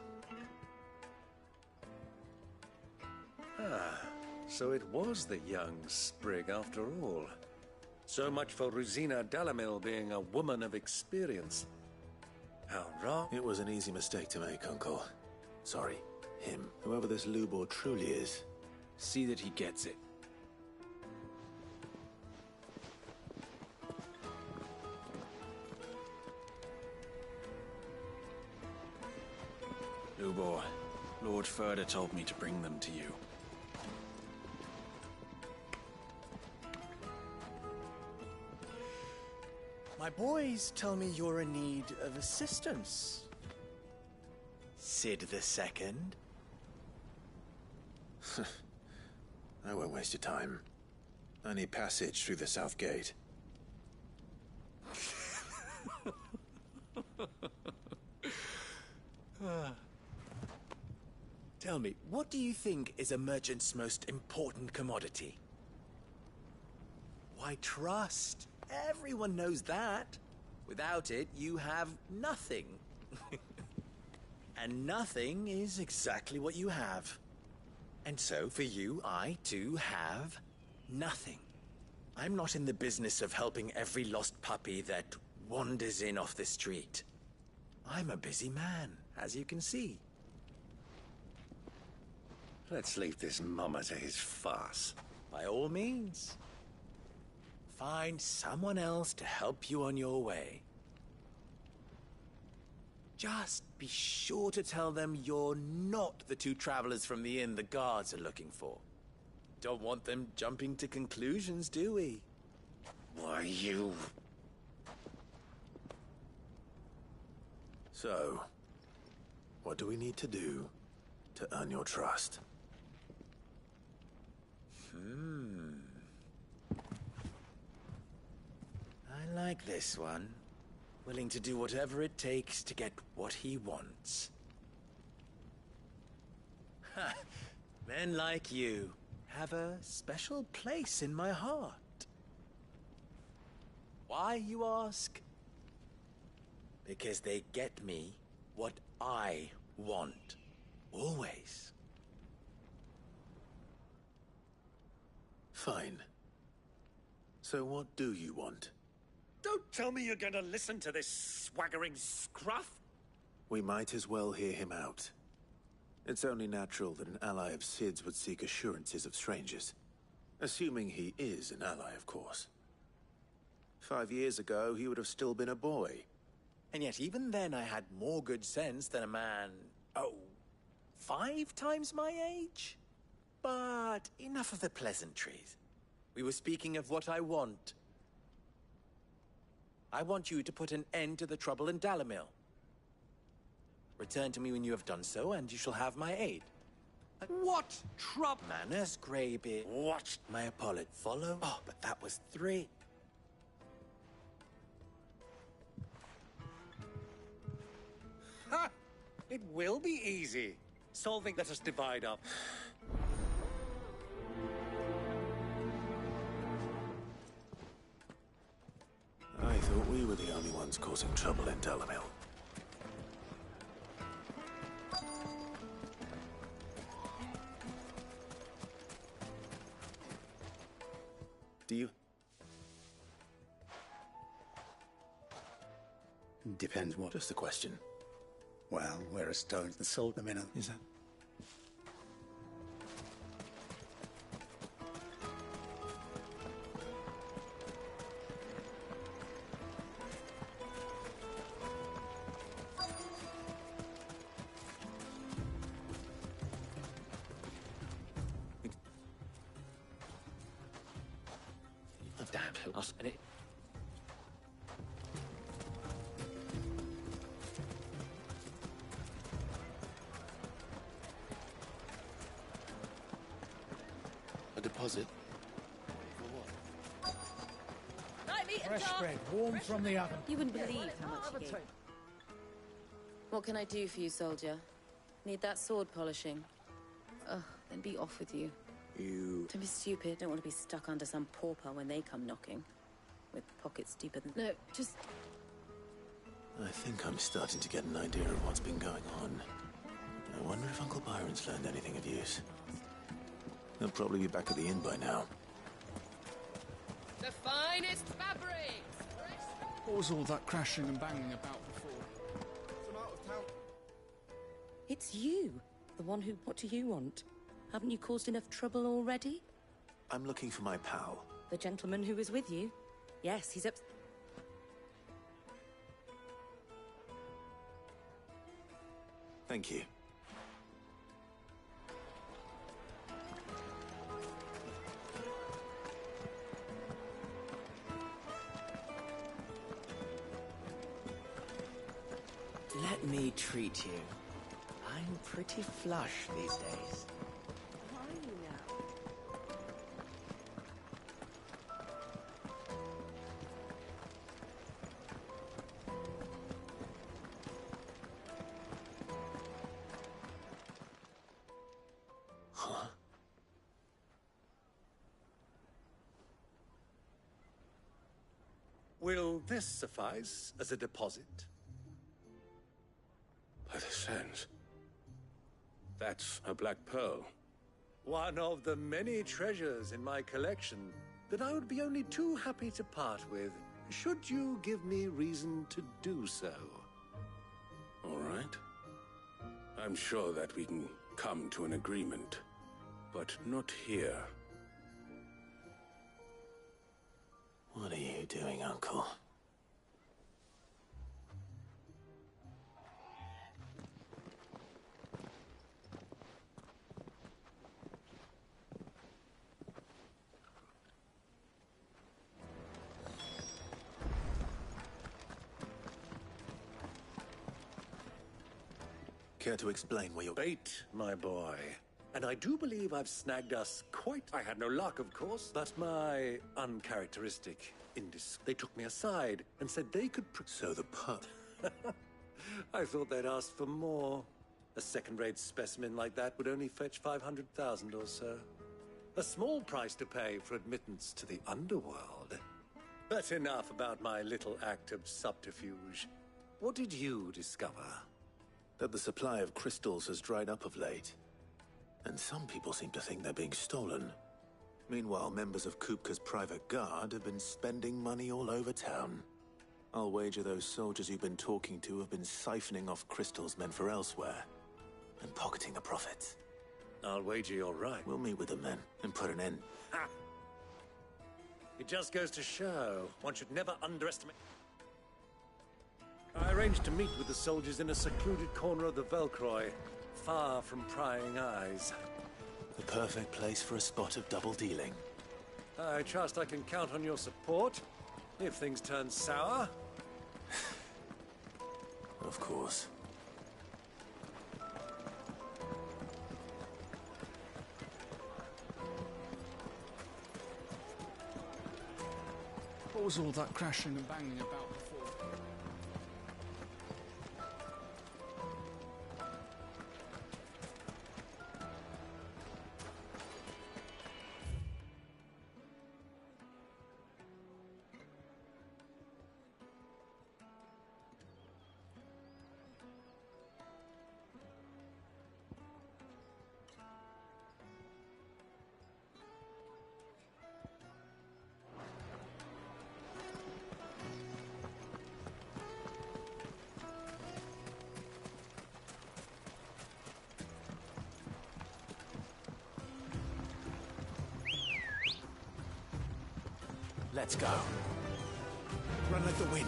Ah, so it was the young sprig after all. So much for Rosina Dalamil being a woman of experience. How wrong. It was an easy mistake to make, Uncle. Sorry, him. Whoever this Lubor truly is. See that he gets it. Lubor, Lord Furder told me to bring them to you. My boys tell me you're in need of assistance. Sid the Second? I won't waste your time. I need passage through the south gate. Tell me, what do you think is a merchant's most important commodity? Why, trust. Everyone knows that. Without it, you have nothing. And nothing is exactly what you have. And so, for you, I, too, have nothing. I'm not in the business of helping every lost puppy that wanders in off the street. I'm a busy man, as you can see. Let's leave this mummer to his farce. By all means. Find someone else to help you on your way. Just be sure to tell them you're not the two travelers from the inn the guards are looking for. Don't want them jumping to conclusions, do we? Why, you... So, what do we need to do to earn your trust? I like this one. Willing to do whatever it takes to get what he wants. Ha! Men like you have a special place in my heart. Why, you ask? Because they get me what I want. Always. Fine. So what do you want? Don't tell me you're going to listen to this swaggering scruff! We might as well hear him out. It's only natural that an ally of Sid's would seek assurances of strangers. Assuming he is an ally, of course. 5 years ago, he would have still been a boy. And yet even then I had more good sense than a man, 5 times my age? But enough of the pleasantries. We were speaking of what I want. I want you to put an end to the trouble in Dalamil. Return to me when you have done so, and you shall have my aid. What trouble? Manners, Greybeard. What? My apology. Follow? Oh, but that was 3. Ha! It will be easy. Solving, let us divide up. I thought we were the only ones causing trouble in Dalamil. Do you? Depends what. Just a question. Well, where are stones and sold them in? Is that? I'll spin it. A deposit? Fresh bread, warm from the oven. You wouldn't believe how much he gave. What can I do for you, soldier? Need that sword polishing? Ugh, then be off with you. Don't be stupid. Don't want to be stuck under some pauper when they come knocking. With pockets deeper than... No, just... I think I'm starting to get an idea of what's been going on. I wonder if Uncle Byron's learned anything of use. He'll probably be back at the inn by now. The finest fabrics! What was all that crashing and banging about before? It It's you. The one who... What do you want? Haven't you caused enough trouble already? I'm looking for my pal. The gentleman who was with you? Yes, he's up... Thank you. Let me treat you. I'm pretty flush these days. How are you now? Huh? Will this suffice as a deposit? By the sands. That's a black pearl. One of the many treasures in my collection that I would be only too happy to part with, should you give me reason to do so. All right. I'm sure that we can come to an agreement, but not here. What are you doing, Uncle? Care to explain where you're... Bait, my boy. And I do believe I've snagged us quite... I had no luck, of course, but my uncharacteristic They took me aside and said they could... So the pup... I thought they'd asked for more. A second-rate specimen like that would only fetch 500,000 or so. A small price to pay for admittance to the underworld. But enough about my little act of subterfuge. What did you discover? That the supply of crystals has dried up of late. And some people seem to think they're being stolen. Meanwhile, members of Kupka's private guard have been spending money all over town. I'll wager those soldiers you've been talking to have been siphoning off crystals meant for elsewhere, and pocketing the profits. I'll wager you're right. We'll meet with the men and put an end. Ha! It just goes to show one should never underestimate... I arranged to meet with the soldiers in a secluded corner of the ㅎ뾱, far from prying eyes. The perfect place for a spot of double dealing. I trust I can count on your support, if things turn sour. Of course. What was all that crashing and banging about before? Let's go. Run like the wind.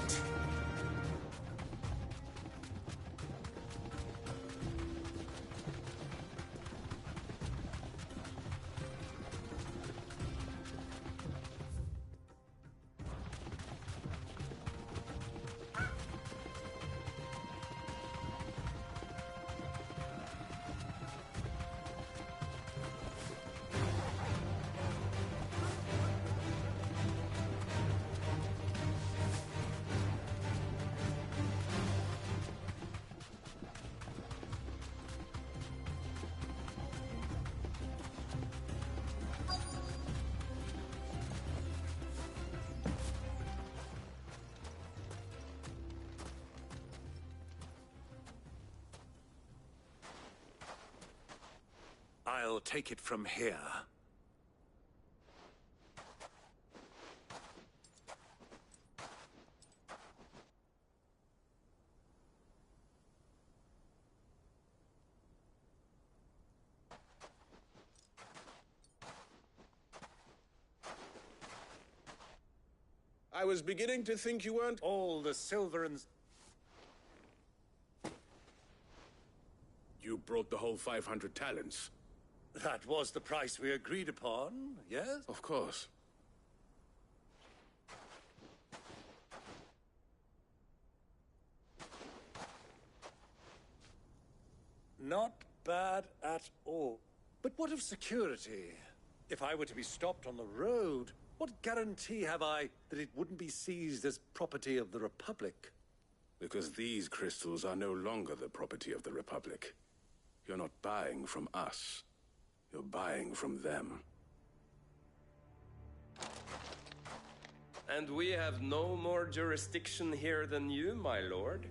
I'll take it from here. I was beginning to think you weren't... All the silver and... You brought the whole 500 talents. That was the price we agreed upon, yes? Of course. Not bad at all. But what of security? If I were to be stopped on the road, what guarantee have I that it wouldn't be seized as property of the Republic? Because these crystals are no longer the property of the Republic. You're not buying from us. You're buying from them. And we have no more jurisdiction here than you, my lord.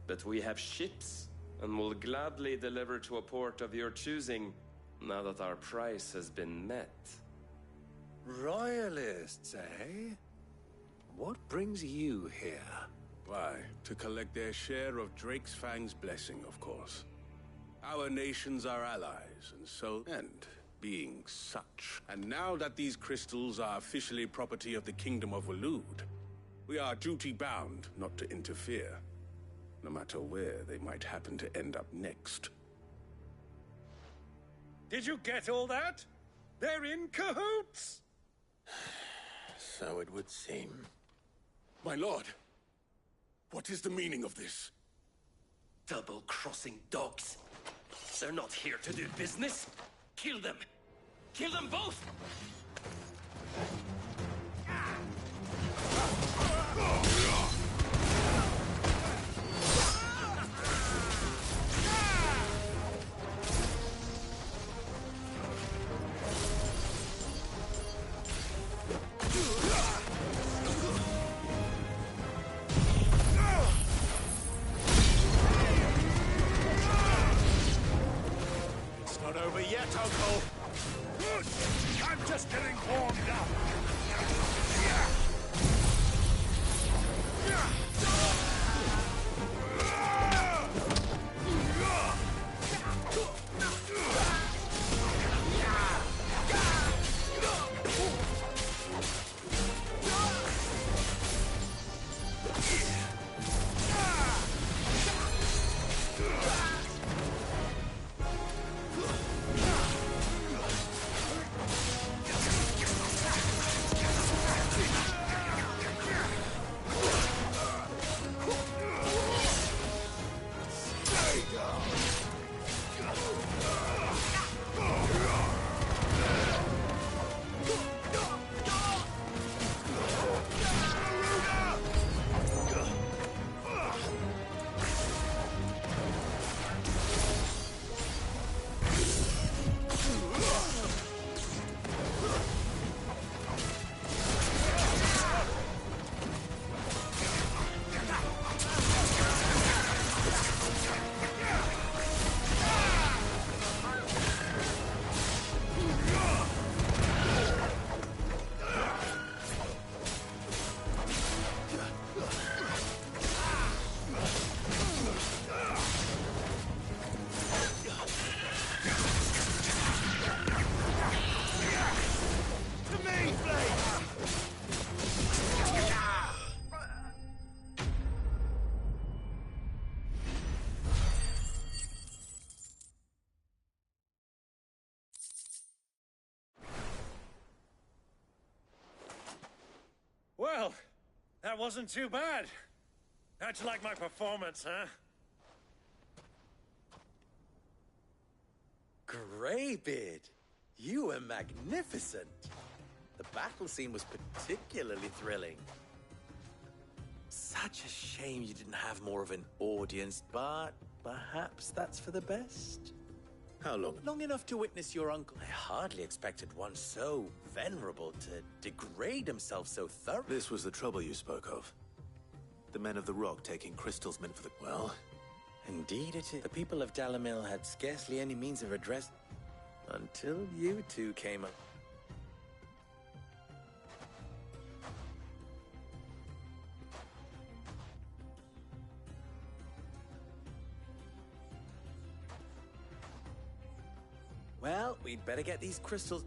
But we have ships, and will gladly deliver to a port of your choosing, now that our price has been met. Royalists, eh? What brings you here? Why, to collect their share of Drakesfang's blessing, of course. Our nations are allies, and so... And being such. And now that these crystals are officially property of the Kingdom of Waloed, we are duty-bound not to interfere, no matter where they might happen to end up next. Did you get all that? They're in cahoots! So it would seem. My lord, what is the meaning of this? Double-crossing dogs. They're not here to do business. Kill them! Kill them both! It's not over yet, Uncle! I'm just getting warmed up! Well, that wasn't too bad. How'd you like my performance, huh? Greybeard, you were magnificent. The battle scene was particularly thrilling. Such a shame you didn't have more of an audience, but perhaps that's for the best. How long? Long enough to witness your uncle. I hardly expected one so venerable to degrade himself so thoroughly. This was the trouble you spoke of. The men of the Rock taking crystals meant for the... Well... Indeed it is. The people of Dalamil had scarcely any means of redress until you two came up. Well, we'd better get these crystals.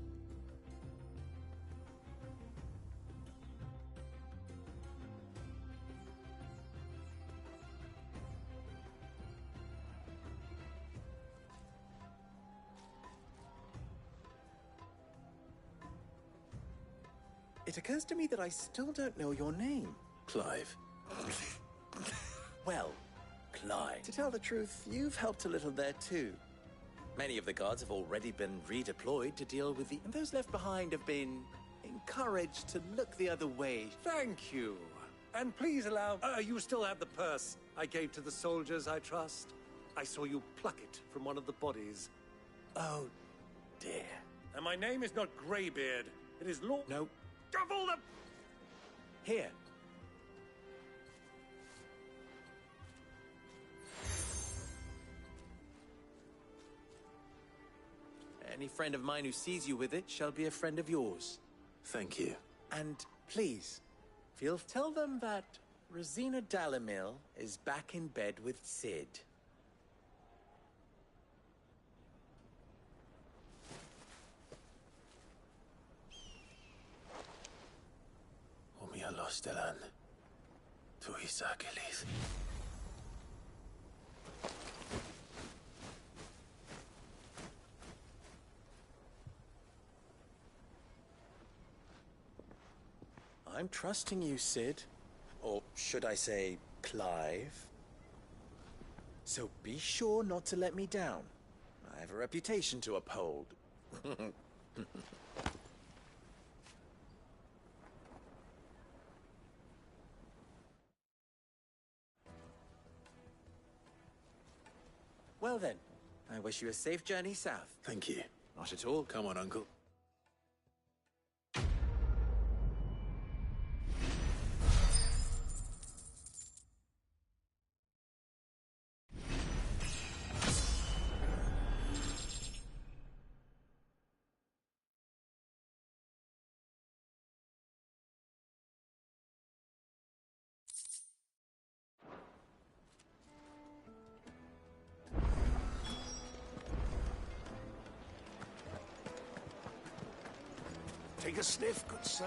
It occurs to me that I still don't know your name. Clive. Well, Clive. To tell the truth, you've helped a little there too. Many of the guards have already been redeployed to deal with and those left behind have been encouraged to look the other way. Thank you. And please allow... you still have the purse I gave to the soldiers, I trust. I saw you pluck it from one of the bodies. Oh, dear. And my name is not Greybeard. It is Lord... No. Of all the... Here. Any friend of mine who sees you with it shall be a friend of yours. Thank you. And please, tell them that Rosina Dalamil is back in bed with Sid. Omia Lostelan. ㅎ뾱뾱. I'm trusting you, Sid. Or should I say, Clive? So be sure not to let me down. I have a reputation to uphold. Well then, I wish you a safe journey south. Thank you. Not at all. Come on, Uncle. Take a sniff, good sir.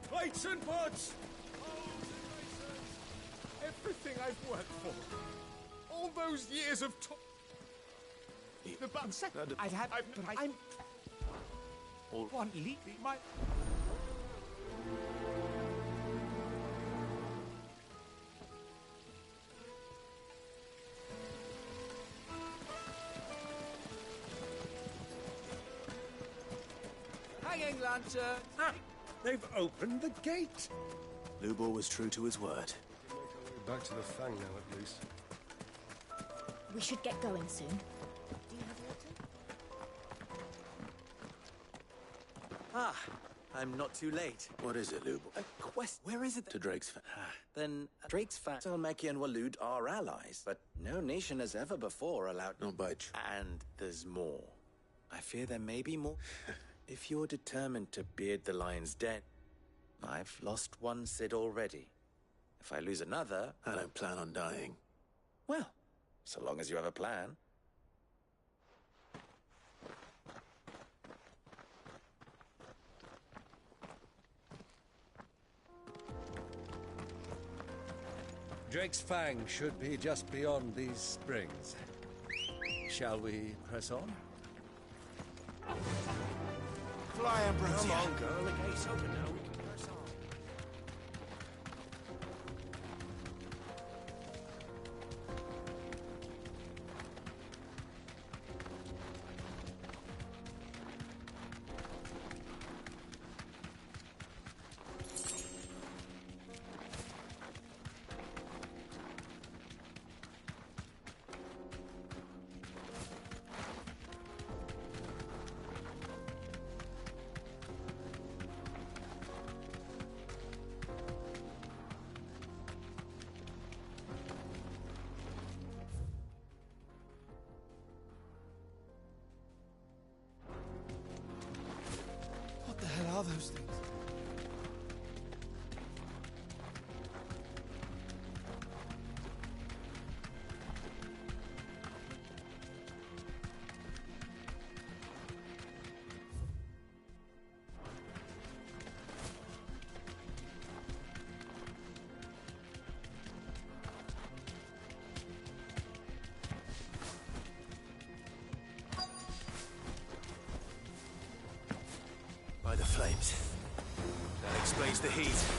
Plates and pots! Everything I've worked for. All those years of the bus. I'd have... I'm... One leap, my... Hanging lantern! Ah, they've opened the gate! Lubor was true to his word. Back to the Fang now, at least. We should get going soon. Do you have water? Ah, I'm not too late. What is it, Lubor? A quest. Where is it? To Drake's Fang. Then Drake's Fang, ㅎ뾱뾱and Walud are allies, but no nation has ever before allowed... Not by And there's more. I fear there may be more. If you're determined to beard the lion's den, I've lost one Sid already. If I lose another... I don't plan on dying. Well, so long as you have a plan. Drake's Fang should be just beyond these springs. Shall we press on? Fly, Ambrose. Come on, girl. The gate's open now. We can press on. What the hell are those things? the heat.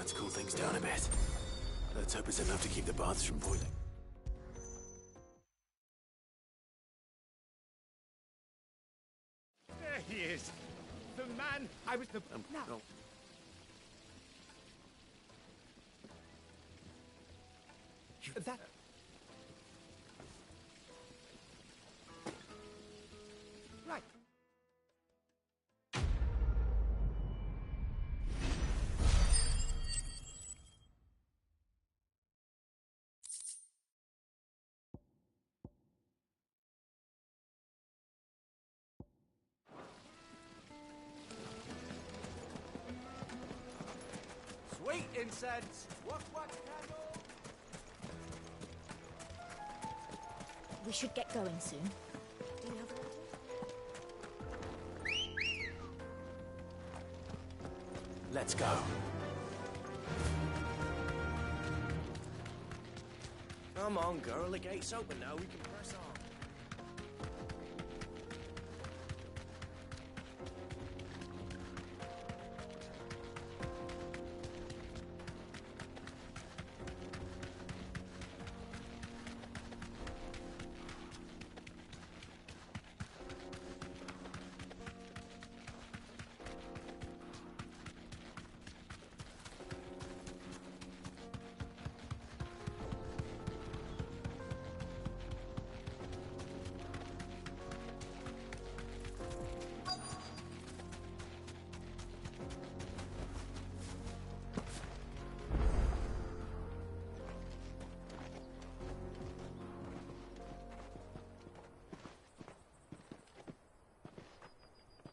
Let's cool things down a bit. Let's hope it's enough to keep the baths from boiling. There he is! The man I was the... No. That... Right. Sweet incense! What candle? We should get going soon. Do you have a Let's go. Come on, girl. The gate's open now. We can press on.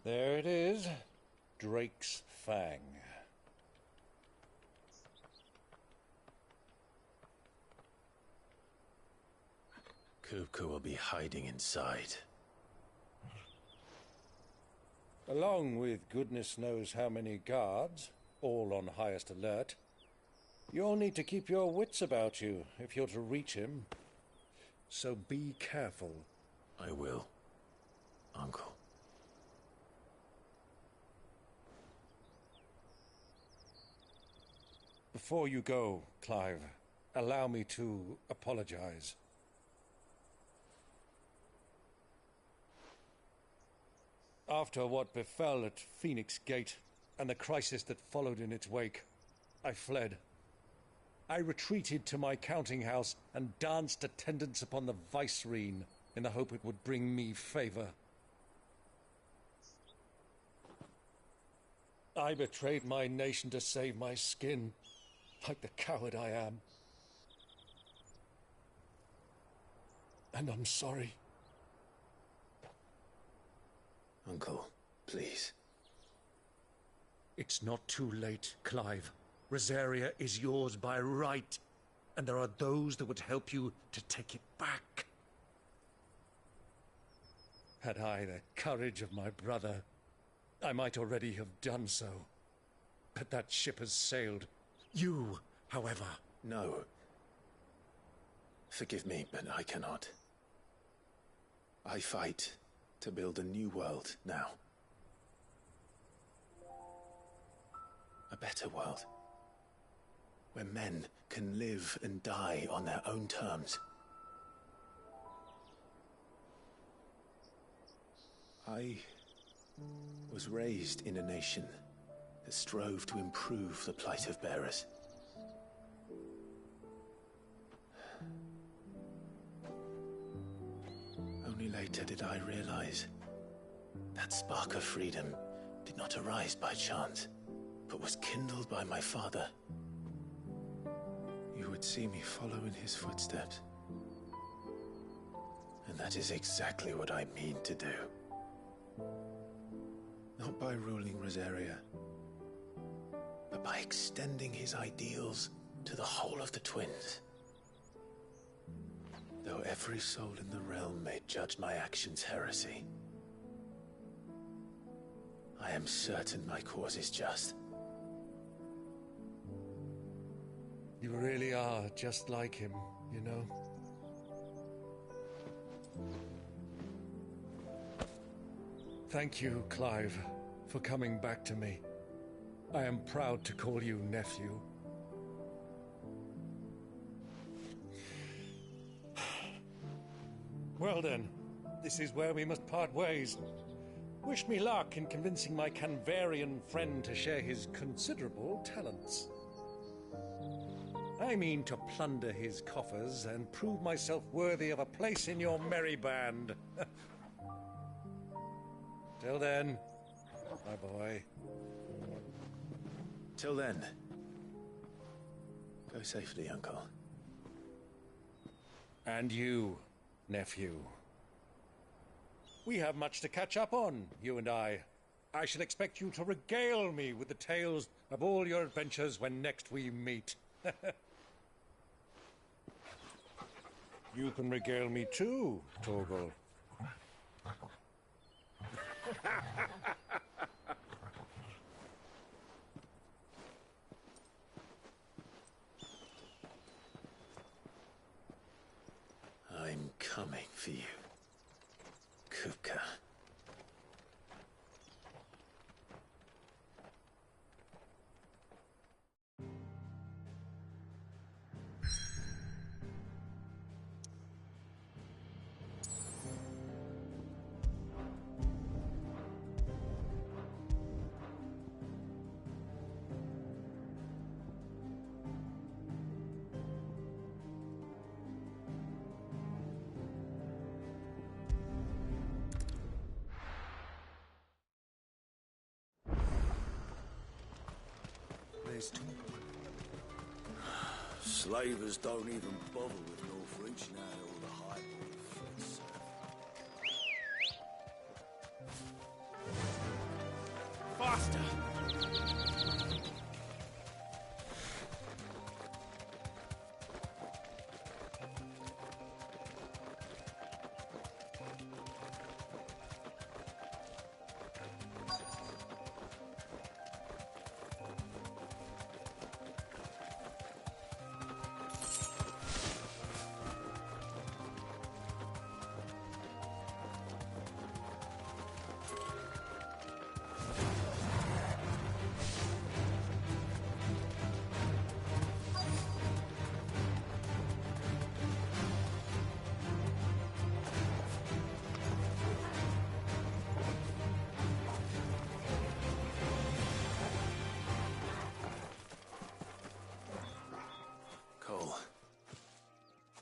There it is. Drake's Fang. Kupka will be hiding inside. Along with goodness knows how many guards, all on highest alert. You'll need to keep your wits about you if you're to reach him. So be careful. I will, Uncle. Before you go, Clive, allow me to apologize. After what befell at Phoenix Gate and the crisis that followed in its wake, I fled. I retreated to my counting house and danced attendance upon the vicereine in the hope it would bring me favor. I betrayed my nation to save my skin, like the coward I am. And I'm sorry. Uncle, please. It's not too late, Clive. Rosaria is yours by right, and there are those that would help you to take it back. Had I the courage of my brother, I might already have done so. But that ship has sailed. You, however... No. Forgive me, but I cannot. I fight to build a new world now. A better world. Where men can live and die on their own terms. I was raised in a nation that strove to improve the plight of bearers. Only later did I realize that spark of freedom did not arise by chance, but was kindled by my father. You would see me follow in his footsteps. And that is exactly what I mean to do. Not by ruling Rosaria, but by extending his ideals to the whole of the twins. Though every soul in the realm may judge my actions heresy, I am certain my cause is just. You really are just like him, you know? Thank you, Clive, for coming back to me. I am proud to call you nephew. Well then, this is where we must part ways. Wish me luck in convincing my Canvarian friend to share his considerable talents. I mean to plunder his coffers and prove myself worthy of a place in your merry band. Till then, my boy. Till then, go safely, Uncle. And you, nephew. We have much to catch up on, you and I. I shall expect you to regale me with the tales of all your adventures when next we meet. You can regale me too, Torgal. I'm coming for you, Kupka. Slavers don't even bother with North reaching out all the highball fleets. Faster!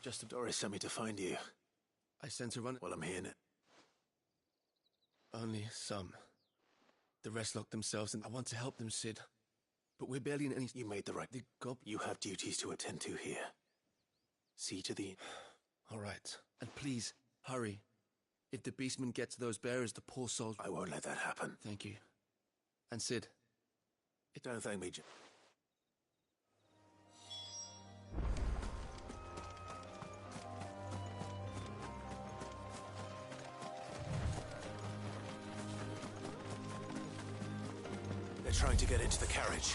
Just Doris sent me to find you. I sent her run. Well, I'm here now. Only some. The rest locked themselves in. I want to help them, Sid. But we're barely in any... You made the right... The gob... You have duties to attend to here. See to the... All right. And please, hurry. If the beastmen get to those bearers, the poor souls... I won't let that happen. Thank you. And Sid... Don't thank me, They're trying to get into the carriage.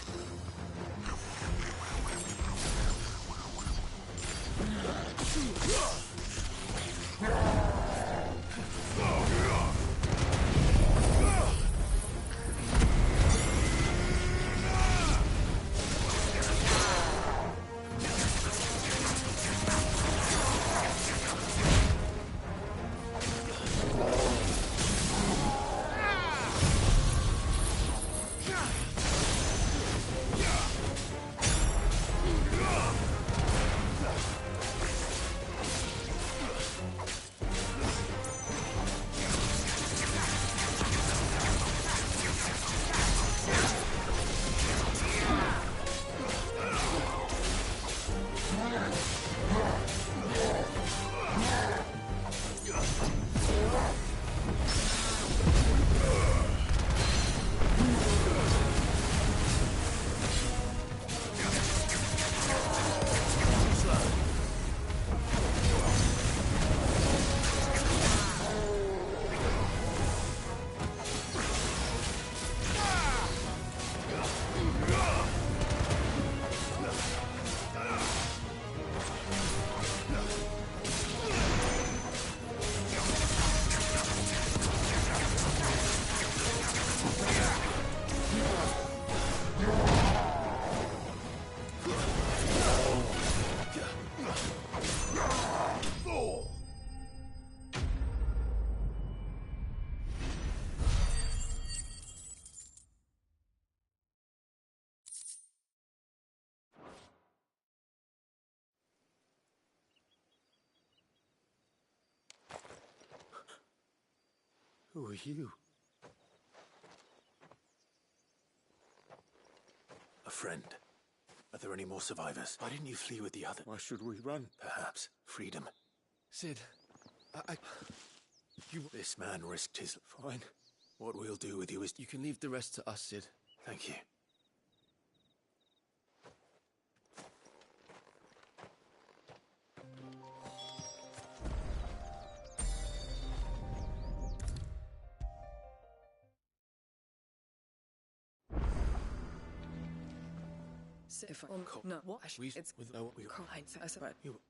Who are you? A friend. Are there any more survivors? Why didn't you flee with the other? Why should we run? Perhaps. Freedom. Sid, This man risked his... Fine. What we'll do with you is... You can leave the rest to us, Sid. Thank you. If no, what? It's with no. You.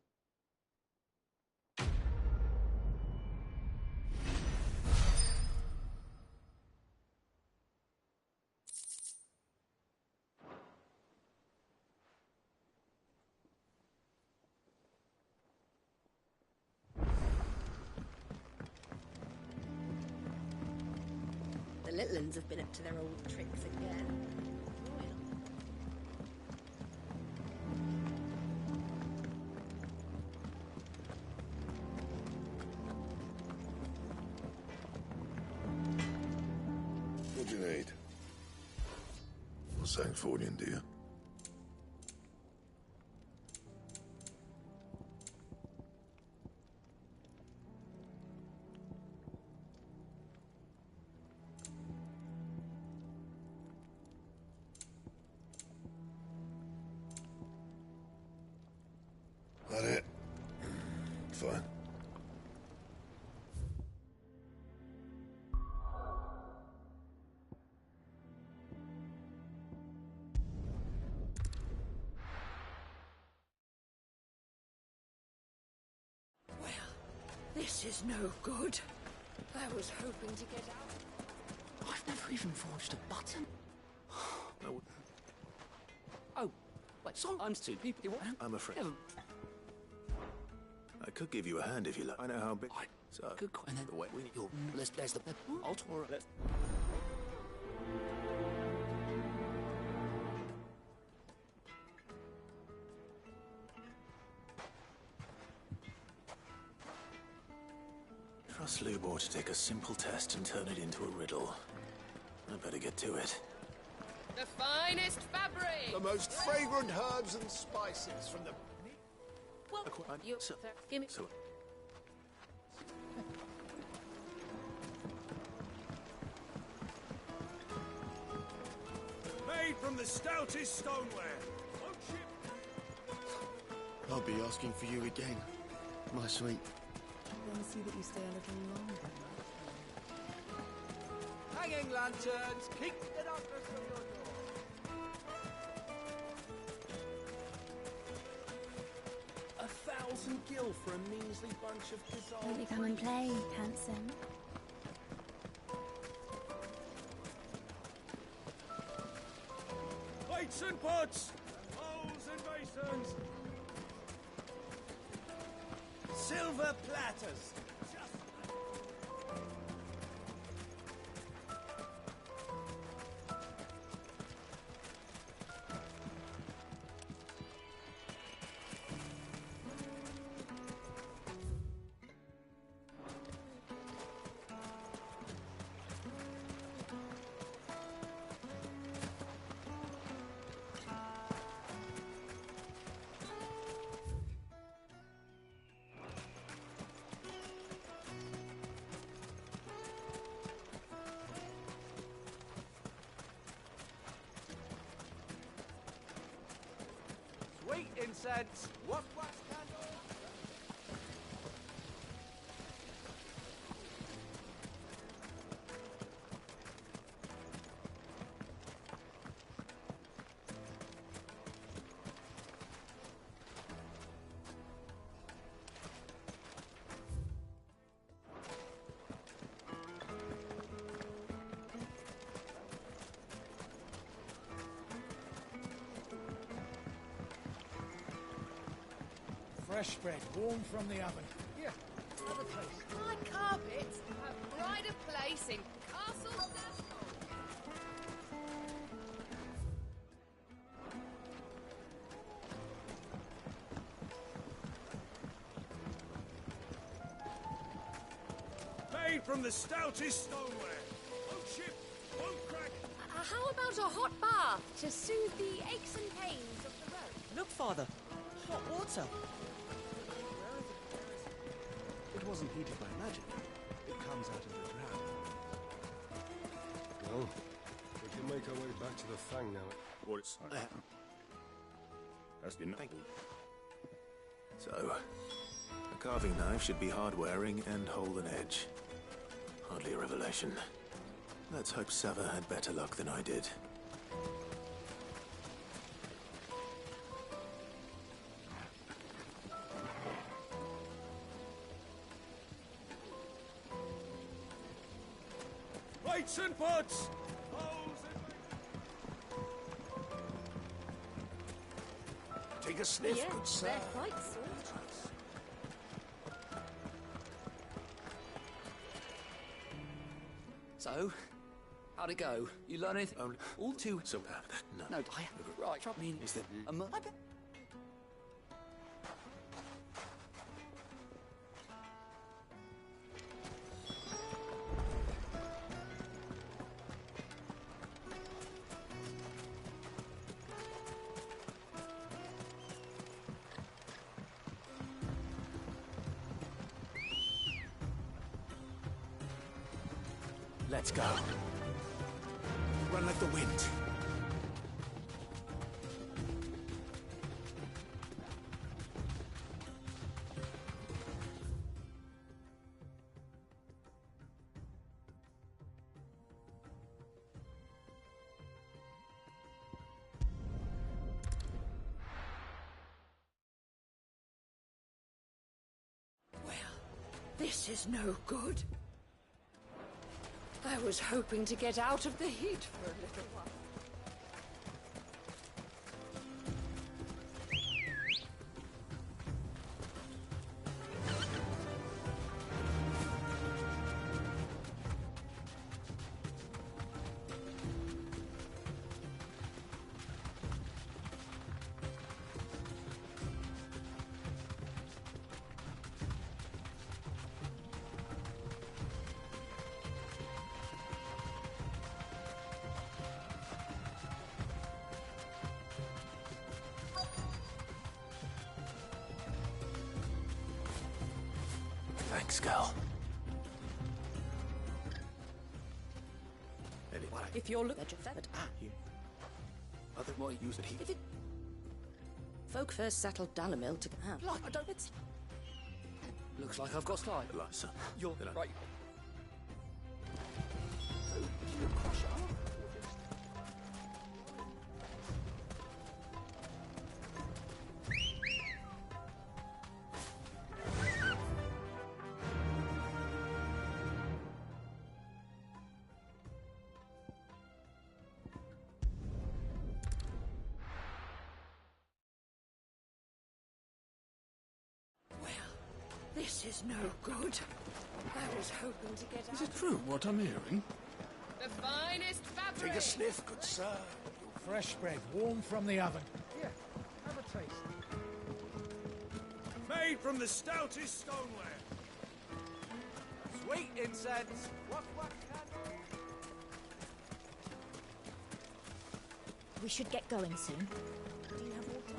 The little uns have been up to their old tricks again. What do you need? For ㅎ뾱, do you? That it? Fine. This is no good. I was hoping to get out. I've never even forged a button. No. Oh, wait, sometimes two people... I'm afraid. I could give you a hand if you like. I know how big... So, good. And then the way we... There's the... I'll tour it. Trust Lubor to take a simple test and turn it into a riddle. I better get to it. The finest fabric! The most fragrant herbs and spices from the... Well, you... Give me... So... Made from the stoutest stoneware. I'll be asking for you again, my sweet. Then see that you stay a little longer. Hanging lanterns, keep the darkness from your door. 1,000 gil for a measly bunch of dissolved... Won't you come and play, handsome? Plates and pots, bowls and basins. Silver platters. Sweet incense, wax candle. Fresh bread, warm from the oven. Here, have a taste. My carpets have pride of place in Castle Dashboard. Made from the stoutest stoneware. Won't chip, won't crack. How about a hot bath to soothe the aches and pains of the road? Look, Father. Hot water. It wasn't heated by magic. It comes out of the ground. Well, we can make our way back to the Fang now. Or it's... That's enough. So, a carving knife should be hard-wearing and hold an edge. Hardly a revelation. Let's hope Sava had better luck than I did. Plates and pots, bowls and... Take a sniff, Yeah, good sir. they're quite salt. So, how'd it go? You learn anything? All too... So, no. No, I... Right, I mean... Is there... Let's go. Run like the wind. Well, this is no good. I was hoping to get out of the heat for a little while. skull. If you're looking at you. Other more use it If it... Folk first settled Dalamil to... I don't... It's... Looks like I've got sight. Eliza. You're right. This is no good. I was hoping to get out. Is it true what I'm hearing? The finest fabric! Take a sniff, good sir. Fresh bread, warm from the oven. Here, have a taste. Made from the stoutest stoneware. Sweet incense. What candle? We should get going soon. Do you have water?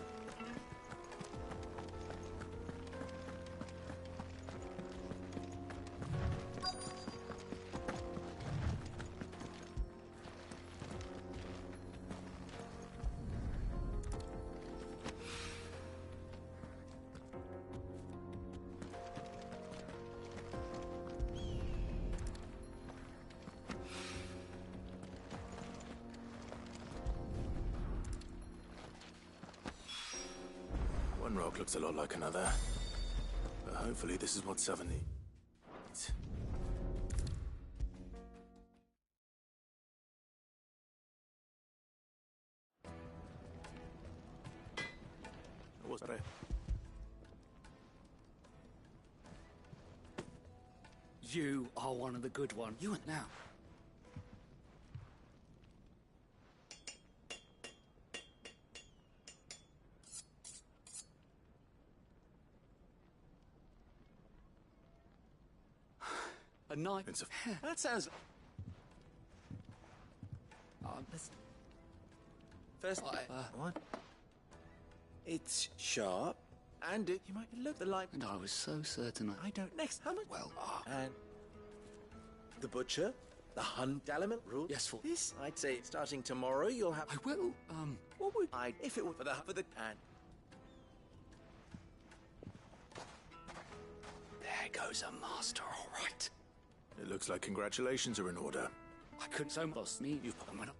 One rock looks a lot like another. But hopefully this is what Southern needs. What's that? You are one of the good ones. You and now. A knife. That sounds. First, what? It's sharp, and you might look the light. And I was so certain I don't. Next, how much? Well, and the butcher, the hunt element rule. Yes, for this, I'd say starting tomorrow you'll have. I will. What would I if it were for the and? There goes a master, all right. It looks like congratulations are in order. I couldn't so lost me. You've put them up.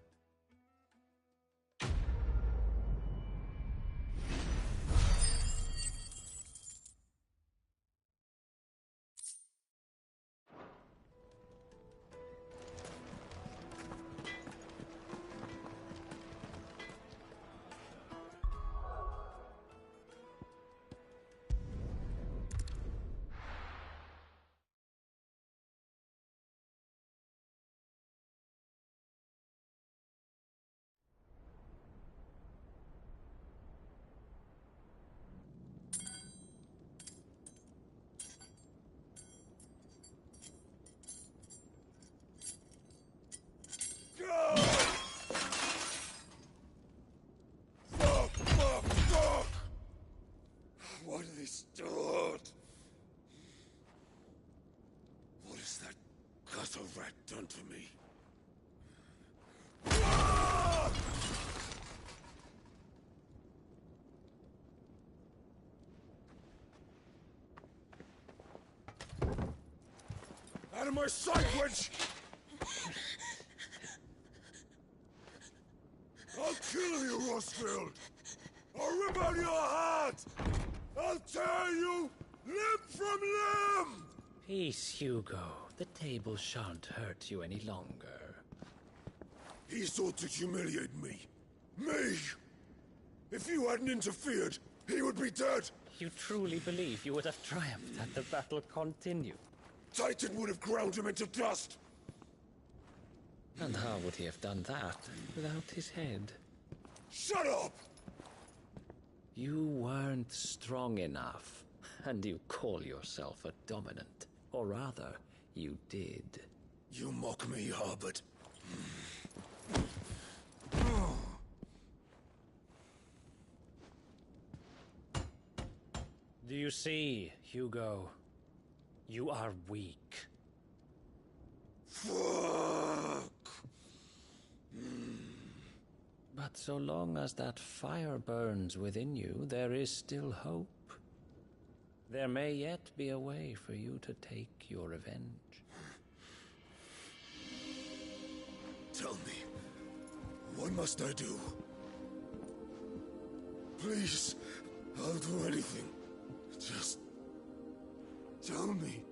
What are they stored? What has that gutter rat done to me? Out of my sight, wench! I'll kill you, Rosfield! I'll rip out your heart! I'll tear you limb from limb! Peace, Hugo. The table shan't hurt you any longer. He sought to humiliate me. Me! If you hadn't interfered, he would be dead! You truly believe you would have triumphed had the battle continued? Titan would have ground him into dust! And how would he have done that without his head? Shut up! You weren't strong enough, and you call yourself a dominant. Or rather, you did. You mock me, Harbert. Do you see, Hugo? You are weak. Fuck! But so long as that fire burns within you, there is still hope. There may yet be a way for you to take your revenge. Tell me, what must I do? Please, I'll do anything. Just tell me.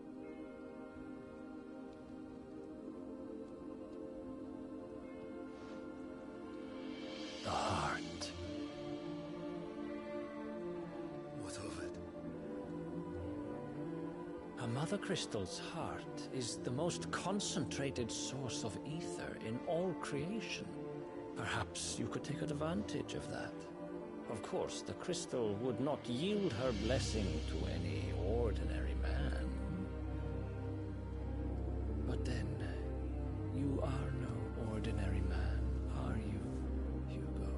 The heart. What of it? A Mother Crystal's heart is the most concentrated source of ether in all creation. Perhaps you could take advantage of that. Of course, the crystal would not yield her blessing to any ordinary man. But then, you are no ordinary man, are you, Hugo?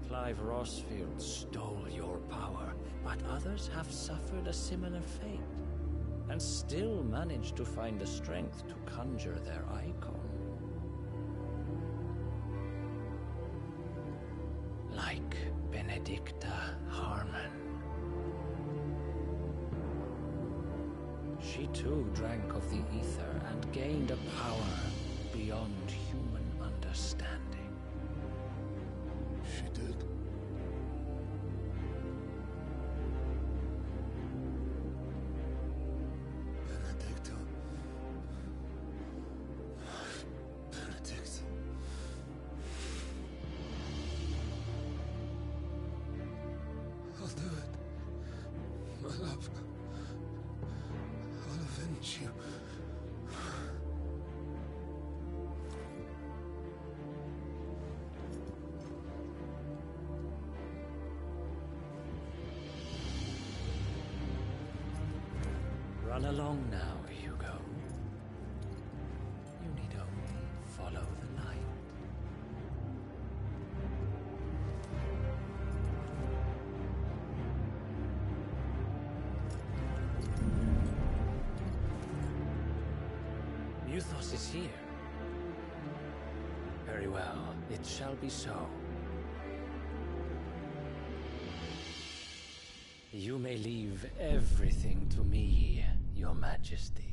Clive Rossfield stole your power, but others have suffered a similar fate, and still managed to find the strength to conjure their icon. Like Benedicta Harmon. She too drank of the ether and gained a power beyond human understanding. She did. Benedicta. Benedict. I'll do it. My love. I'll avenge you. Run along now, Hugo. You need only follow the light. Muthos is here. Very well, it shall be so. You may leave everything to me, Your Majesty.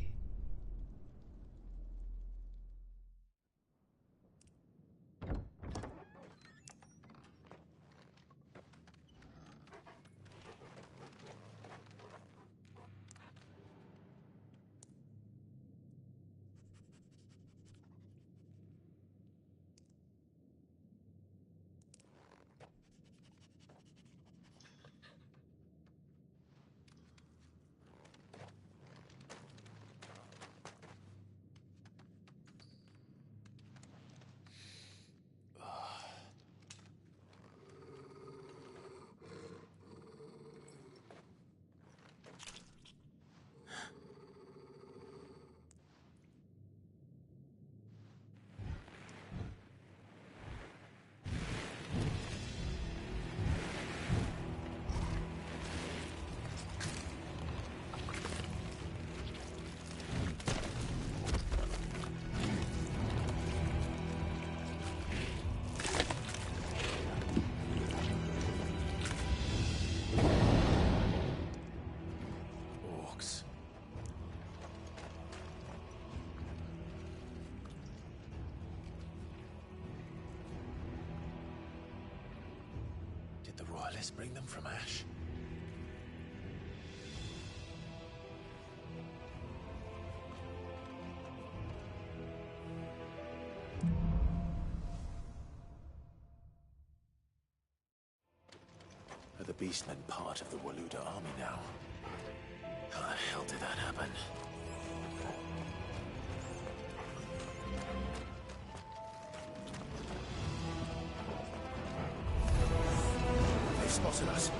Royalists bring them from Ash? Are the Beastmen part of the Waluda army now? How the hell did that happen? They've spotted us.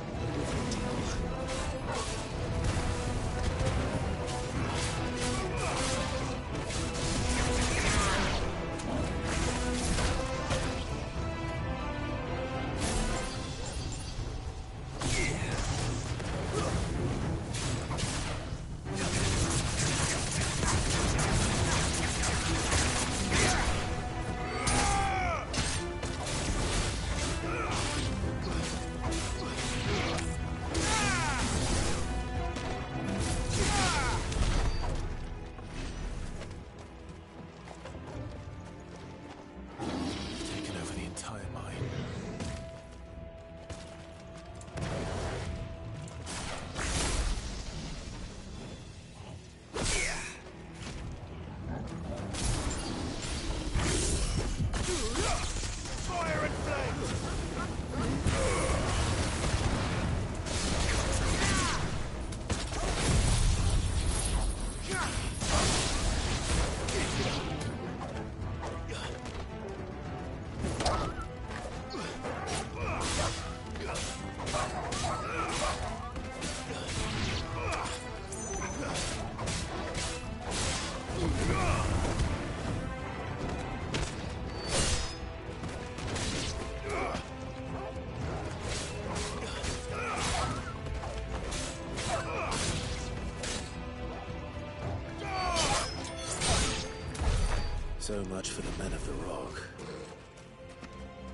So much for the men of the Rock.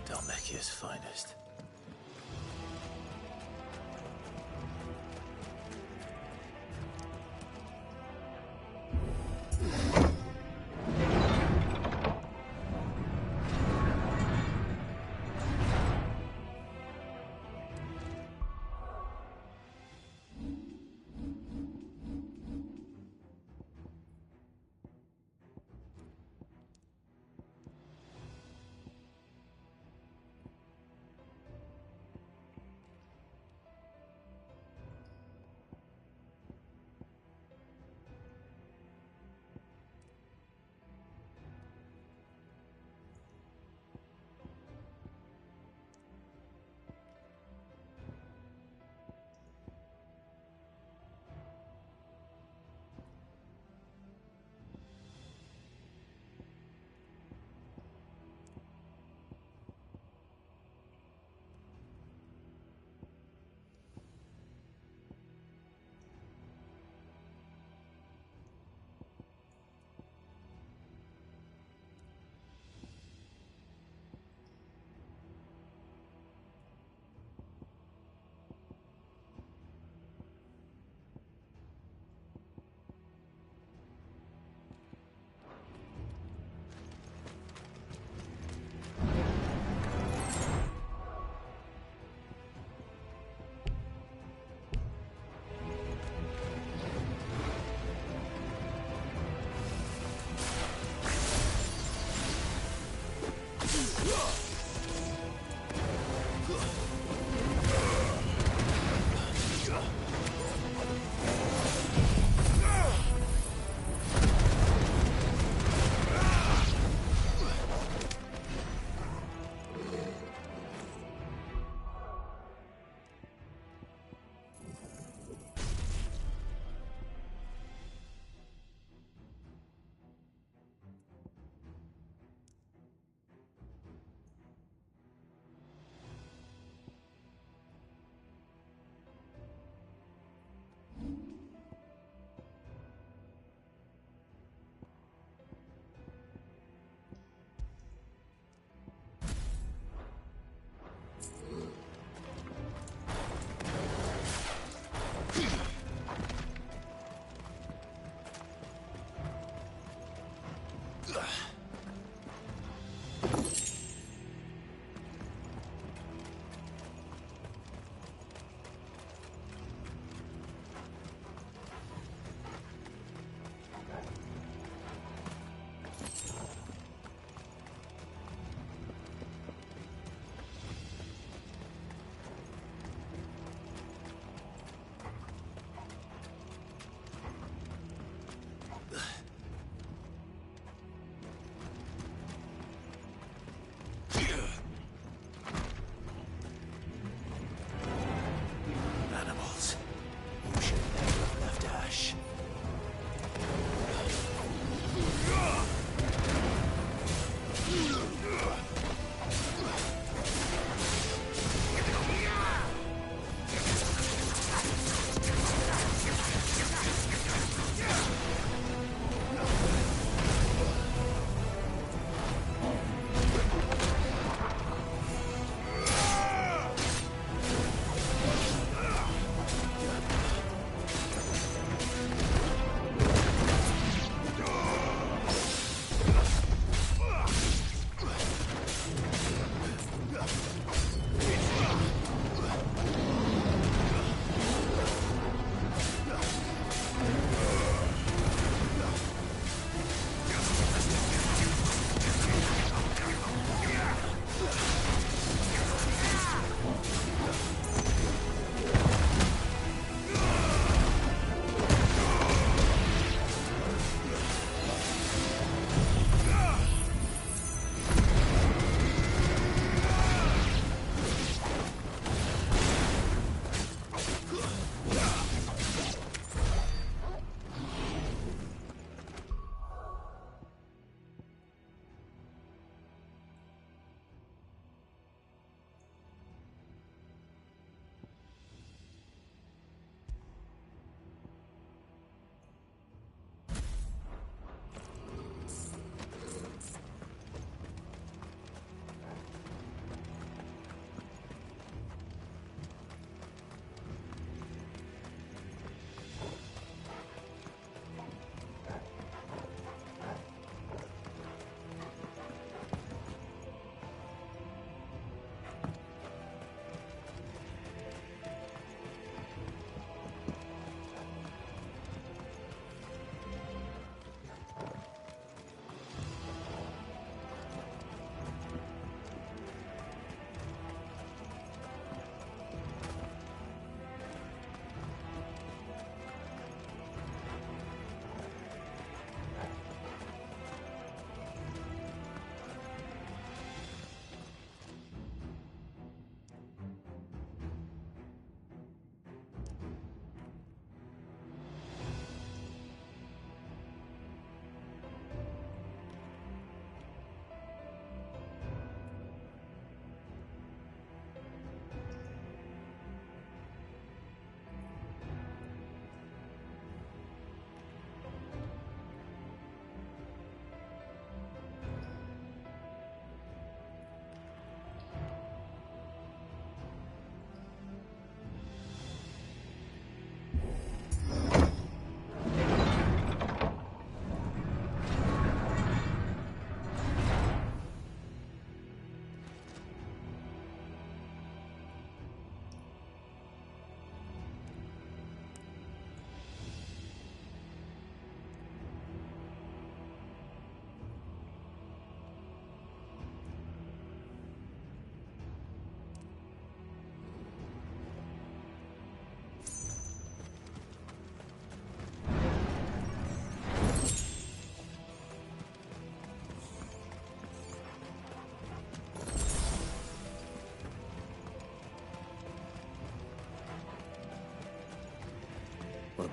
Dhalmekia's finest.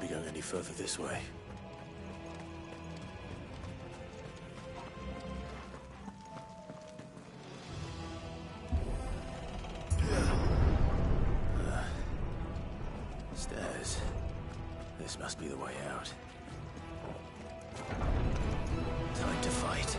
be going any further this way. Stairs. This must be the way out. Time to fight.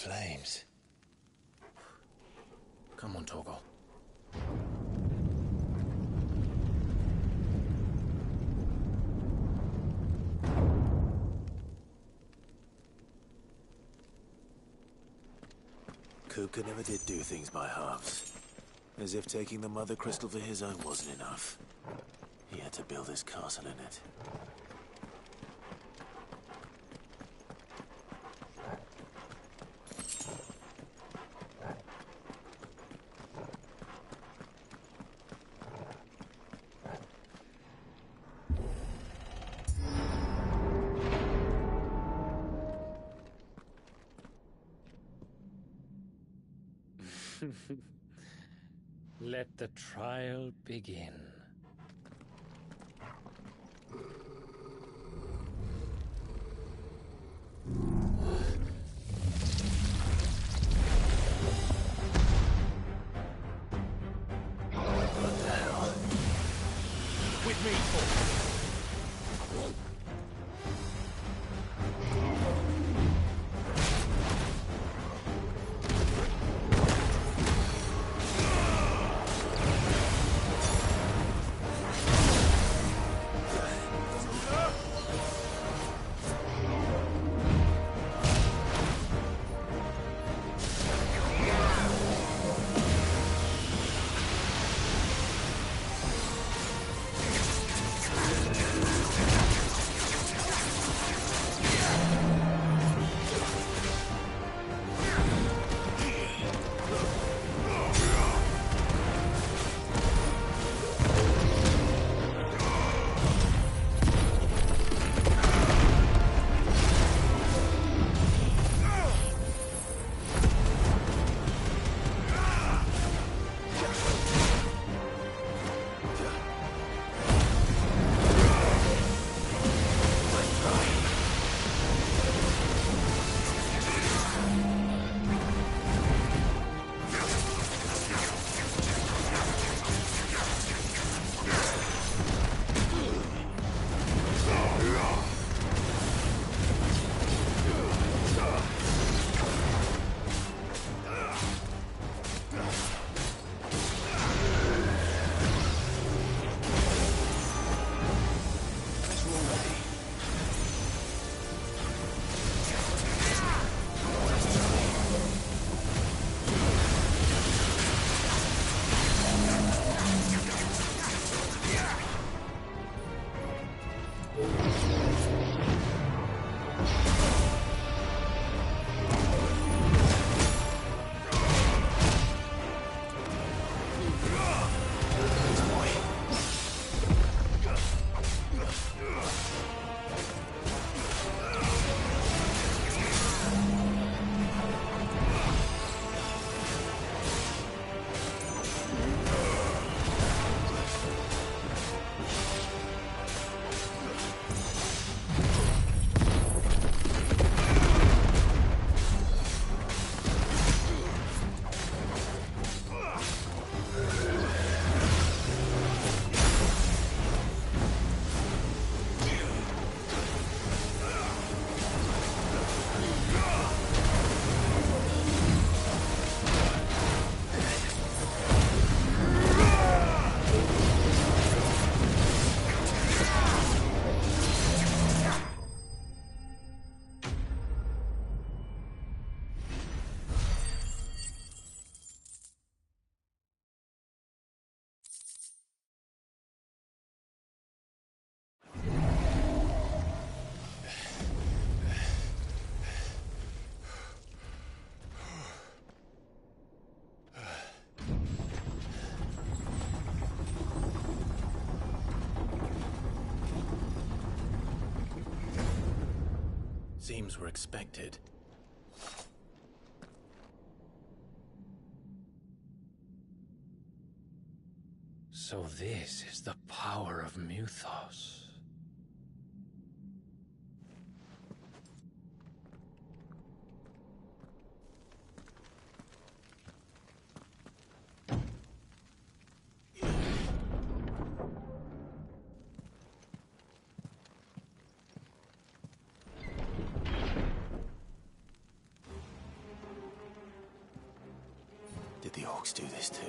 flames. Come on, Ṭаў낳. Kupka never did do things by halves. As if taking the Mother Crystal for his own wasn't enough. He had to build his castle in it. Let the trial begin. What the hell? With me, Thor. Seems we're expected. So this is the power of Mythos. Did the orcs do this too?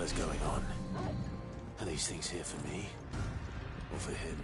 Is going on? Are these things here for me? Or for him?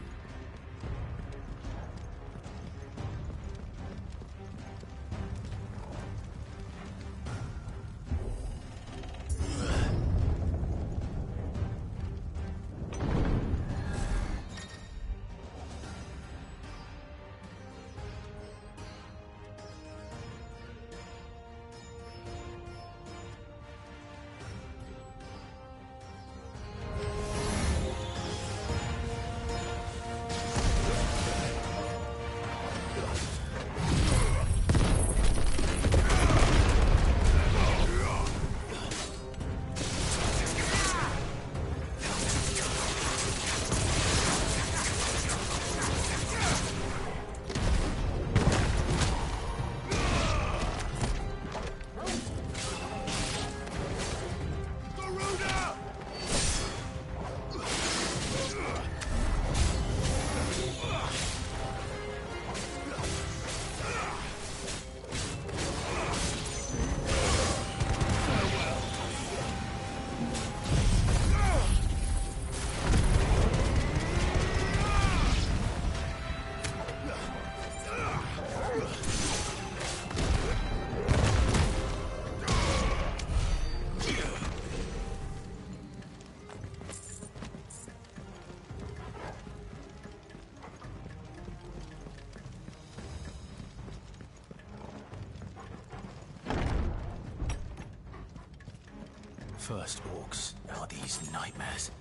First orcs, now these nightmares.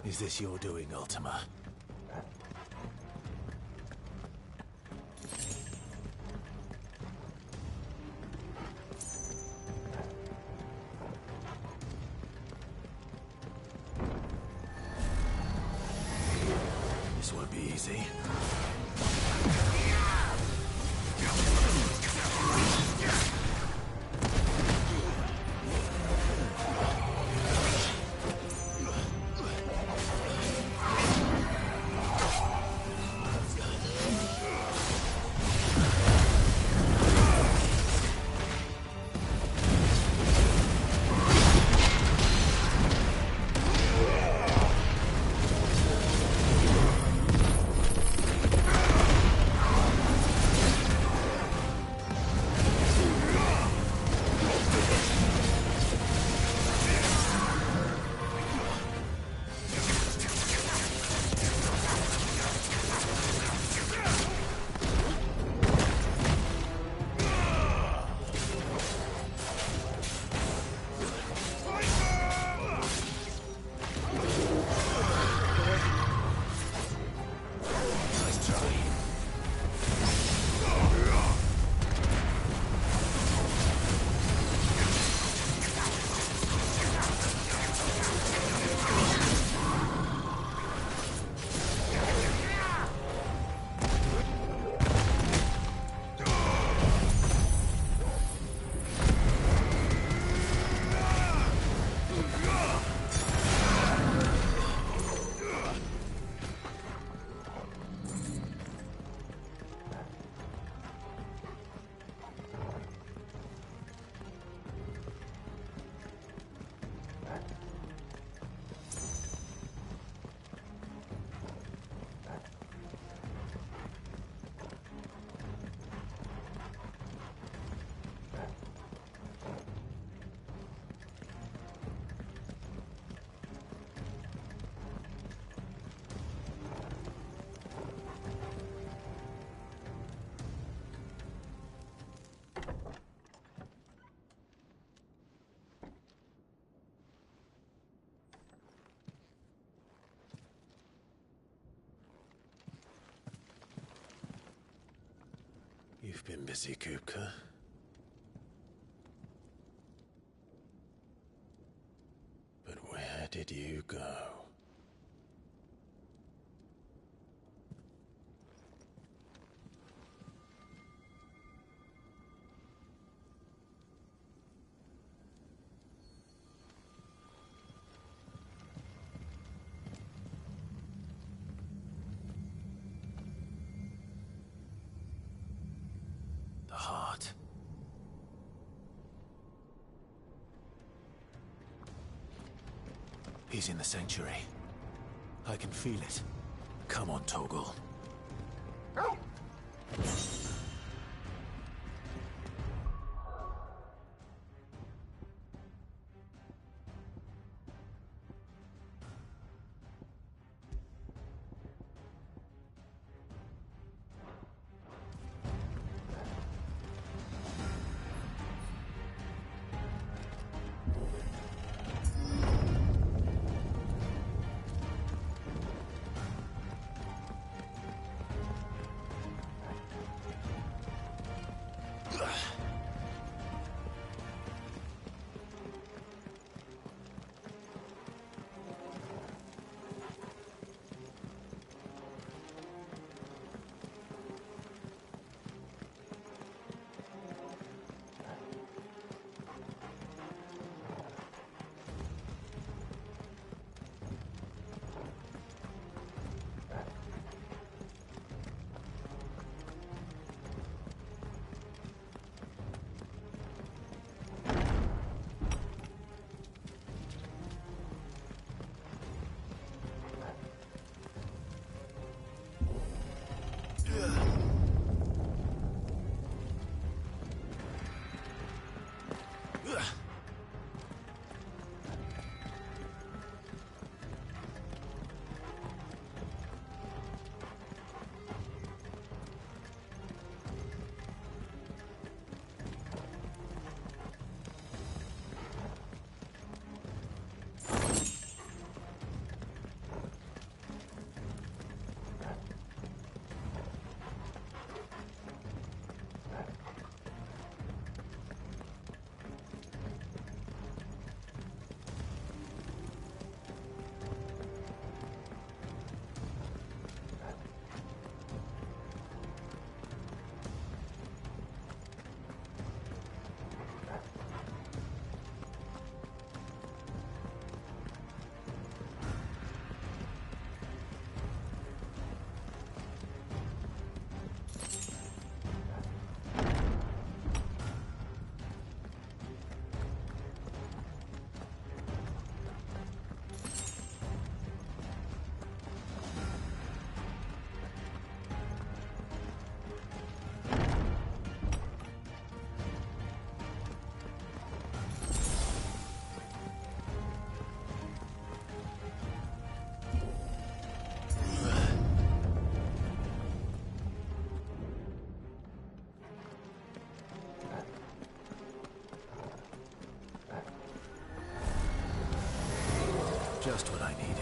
Is this your doing, Ultima? This won't be easy. You've been busy, Kupka. But where did you go? The heart. He's in the sanctuary. I can feel it. Come on, Torgal. Just what I needed.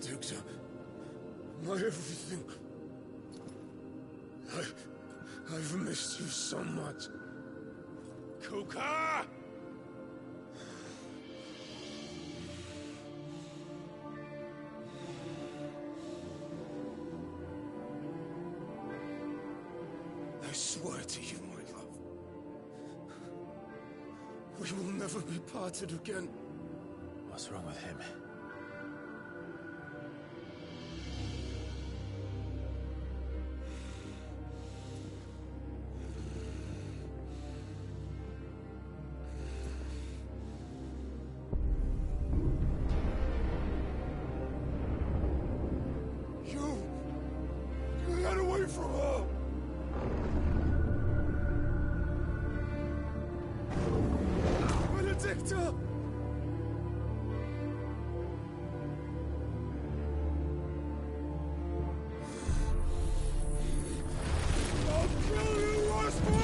Benedicta. My everything. I've missed you so much. Kuka! I swear to you, my love. We will never be parted again. What's wrong with him? You got away from her! Benedicta! I'll kill you, Roswell!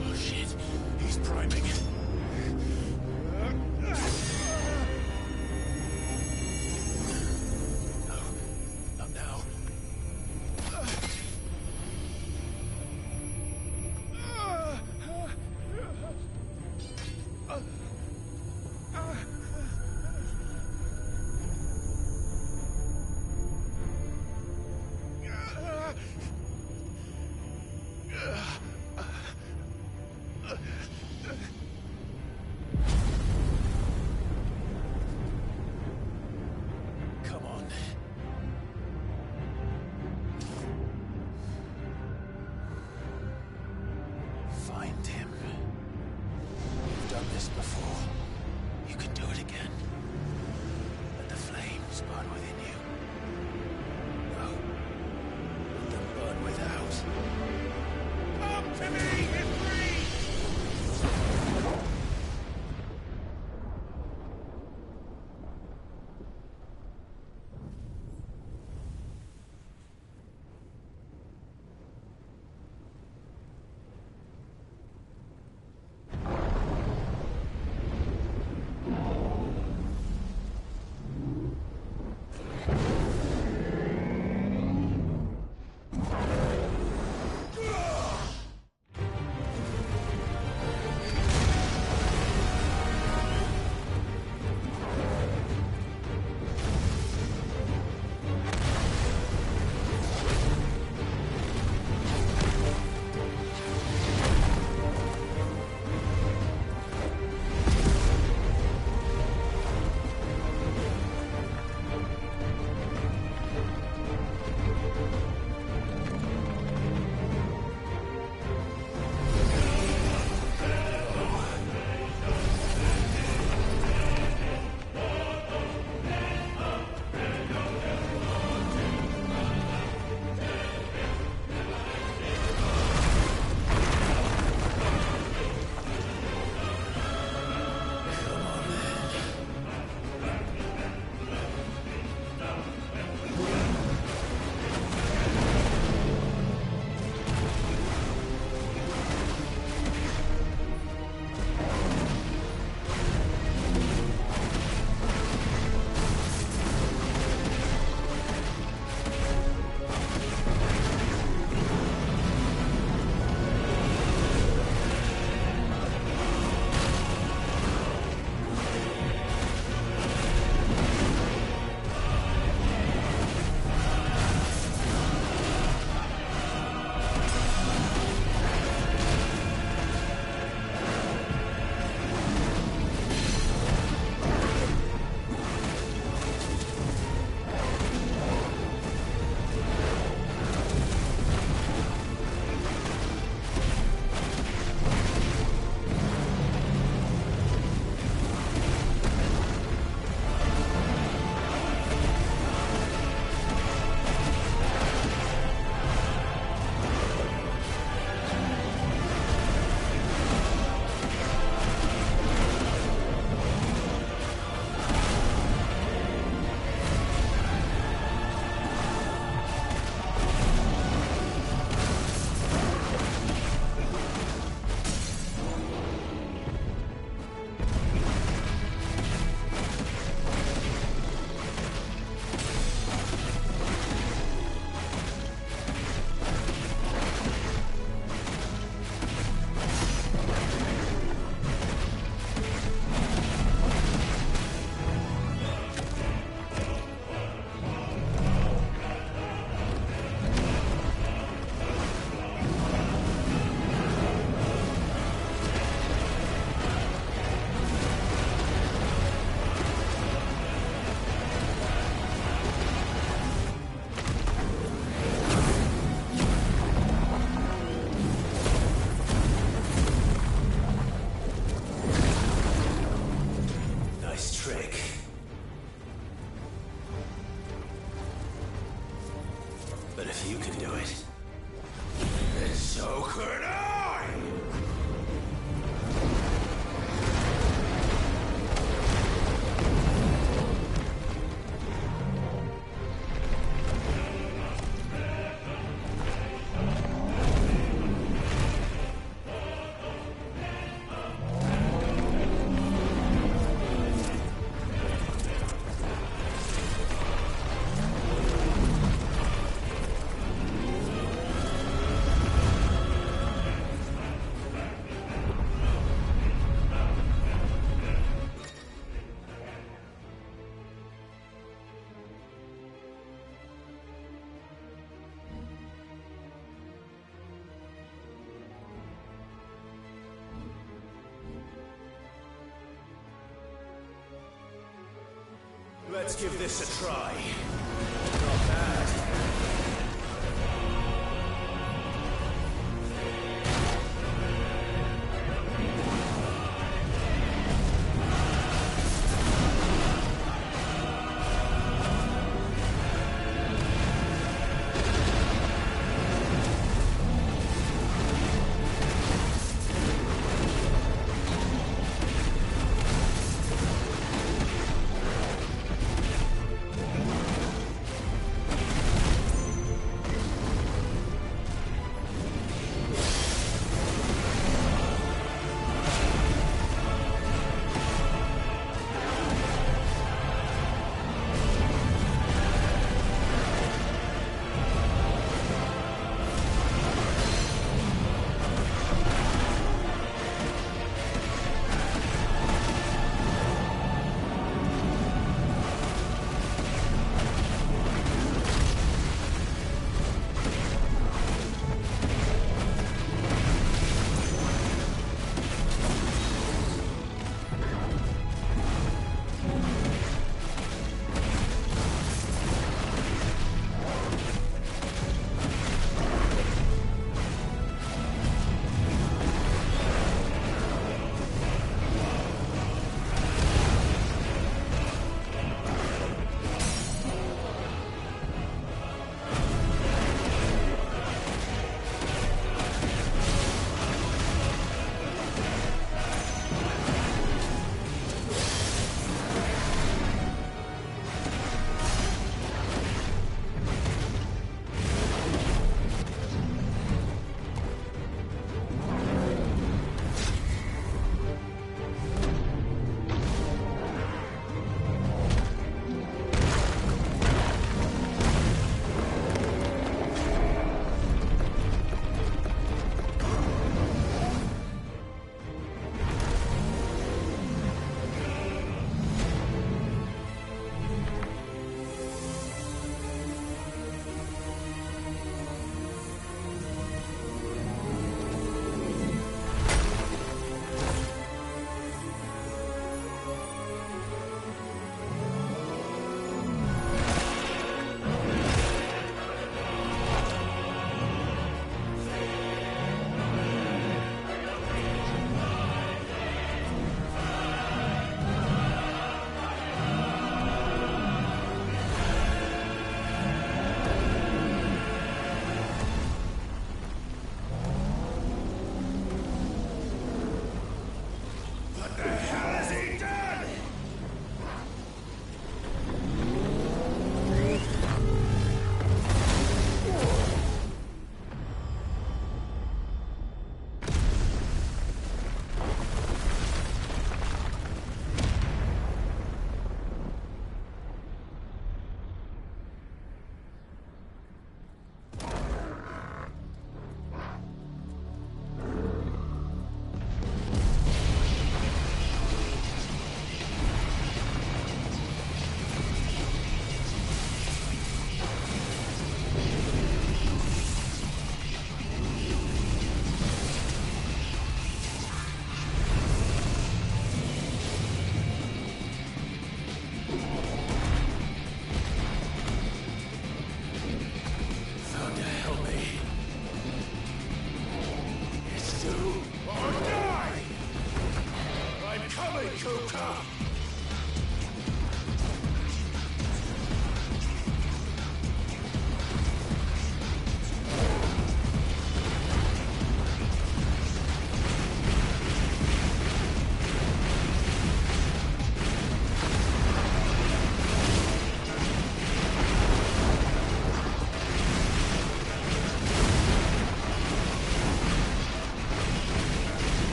Oh shit, he's priming. No, not trick. But if you can do it, then so could I! Let's give this a try. Not bad.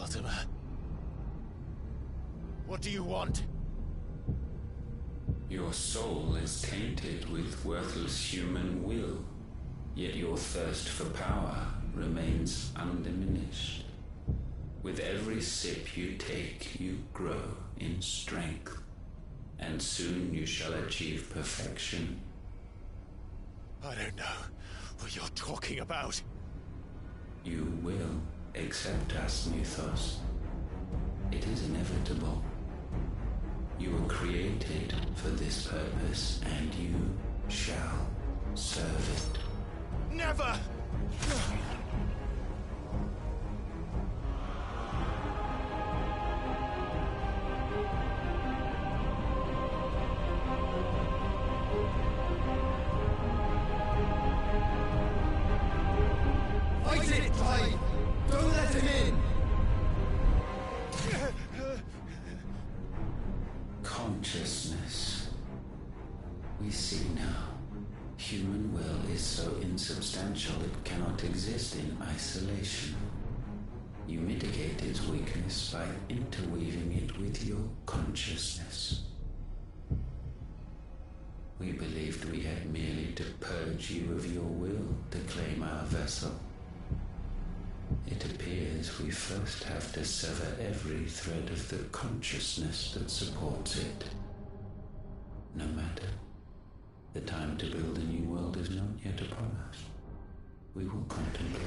Mortimer. What do you want? Your soul is tainted with worthless human will, yet your thirst for power remains undiminished. With every sip you take, you grow in strength, and soon you shall achieve perfection. I don't know what you're talking about. You will accept us, Mythos. It is inevitable. You were created for this purpose, and you shall serve it. Never! Fight it, Clive! Don't let him in! Consciousness. We see now. Human will is so insubstantial it cannot exist in isolation. You mitigate its weakness by interweaving it with your consciousness. We believed we had merely to purge you of your will to claim our vessel. It appears we first have to sever every thread of the consciousness that supports it. No matter. The time to build a new world is not yet upon us. We will contemplate.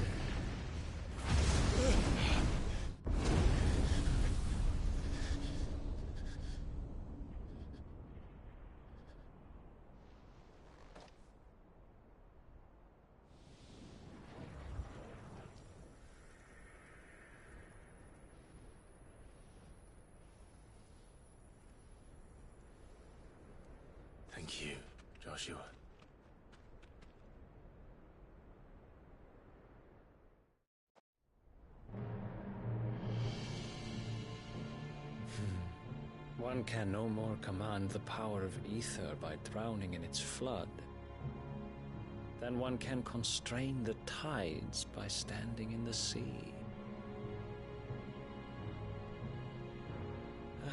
Thank you, Joshua. One can no more command the power of ether by drowning in its flood than one can constrain the tides by standing in the sea.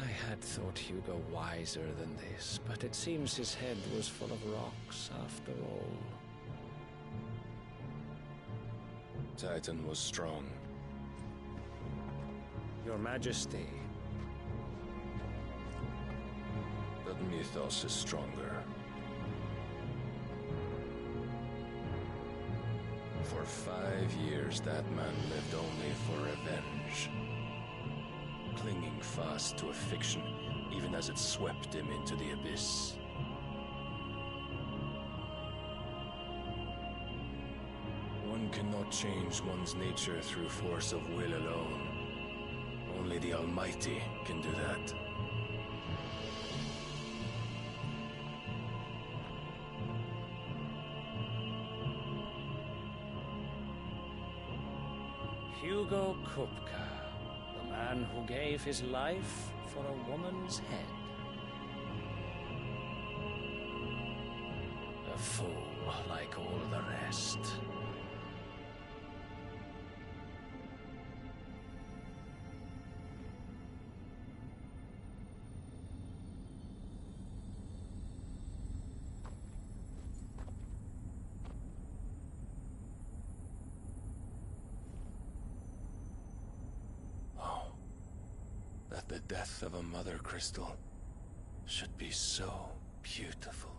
I had thought Hugo wiser than this, but it seems his head was full of rocks after all. Titan was strong. Your Majesty. But Mythos is stronger. For 5 years, that man lived only for revenge. Clinging fast to a fiction, even as it swept him into the abyss. One cannot change one's nature through force of will alone. Only the Almighty can do that. Hugo Kupka, the man who gave his life for a woman's head. A fool like all the rest. The death of a mother crystal should be so beautiful.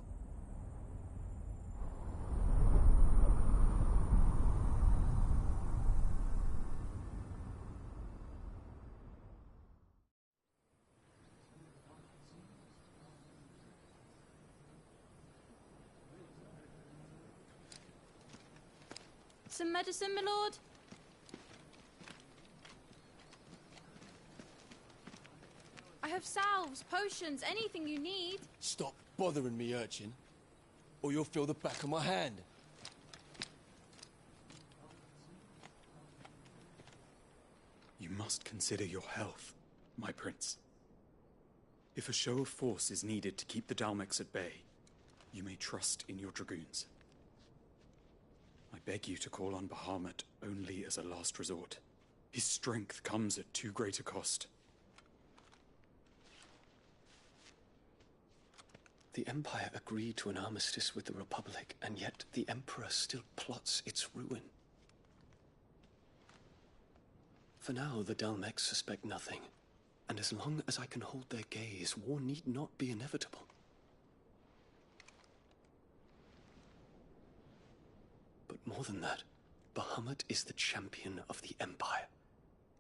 Some medicine, my lord? I have salves, potions, anything you need. Stop bothering me, urchin, or you'll feel the back of my hand. You must consider your health, my prince. If a show of force is needed to keep the Dalmex at bay, you may trust in your dragoons. I beg you to call on Bahamut only as a last resort. His strength comes at too great a cost. The Empire agreed to an armistice with the Republic, and yet the Emperor still plots its ruin. For now, the Dalmecs suspect nothing, and as long as I can hold their gaze, war need not be inevitable. But more than that, Bahamut is the champion of the Empire.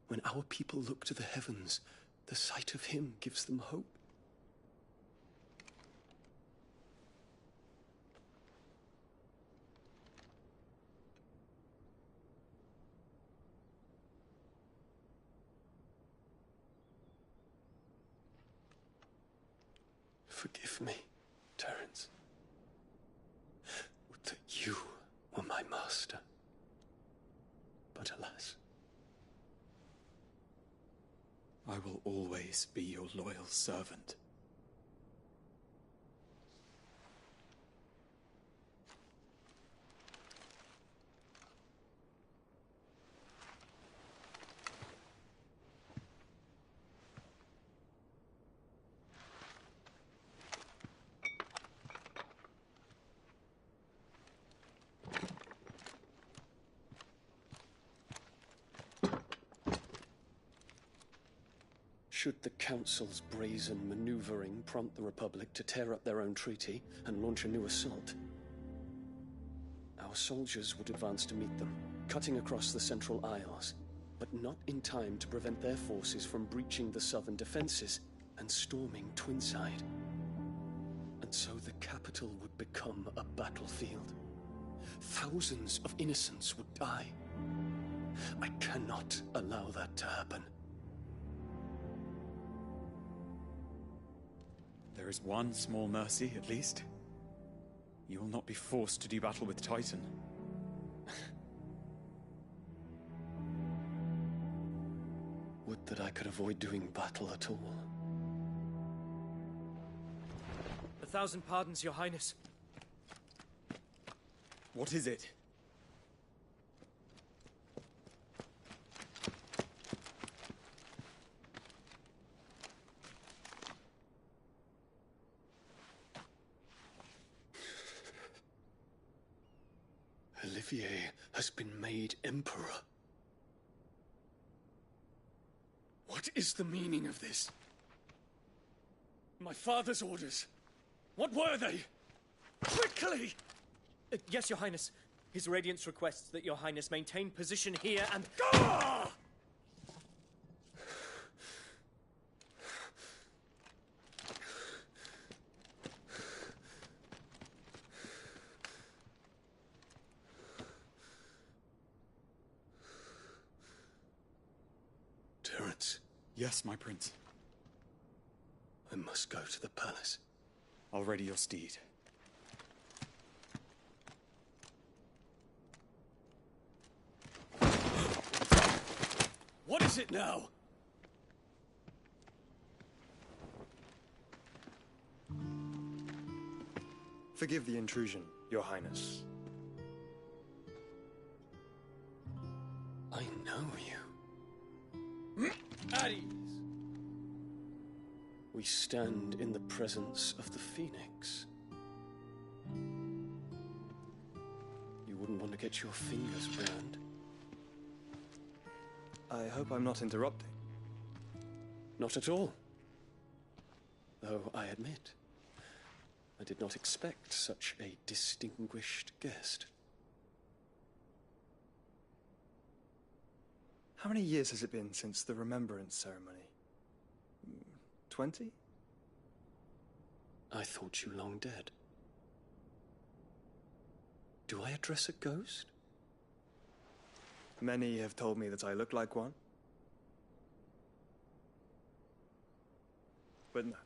When our people look to the heavens, the sight of him gives them hope. Forgive me, Terence. Would that you were my master. But alas. I will always be your loyal servant. Should the Council's brazen maneuvering prompt the Republic to tear up their own treaty and launch a new assault, our soldiers would advance to meet them, cutting across the Central Isles, but not in time to prevent their forces from breaching the southern defenses and storming Twinside. And so the capital would become a battlefield. Thousands of innocents would die. I cannot allow that to happen. There is one small mercy, at least. You will not be forced to do battle with Titan. Would that I could avoid doing battle at all. 1,000 pardons, Your Highness. What is it? Olivier has been made Emperor. What is the meaning of this? My father's orders. What were they? Quickly! Yes, Your Highness. His Radiance requests that Your Highness maintain position here and... Ah! Terence. Yes, my prince. I must go to the palace. I'll ready your steed. What is it now? Forgive the intrusion, Your Highness. I know you. At ease. We stand in the presence of the Phoenix. You wouldn't want to get your fingers burned. I hope I'm not interrupting. Not at all. Though I admit, I did not expect such a distinguished guest. How many years has it been since the Remembrance ceremony? 20? I thought you long dead. Do I address a ghost? Many have told me that I look like one. But no.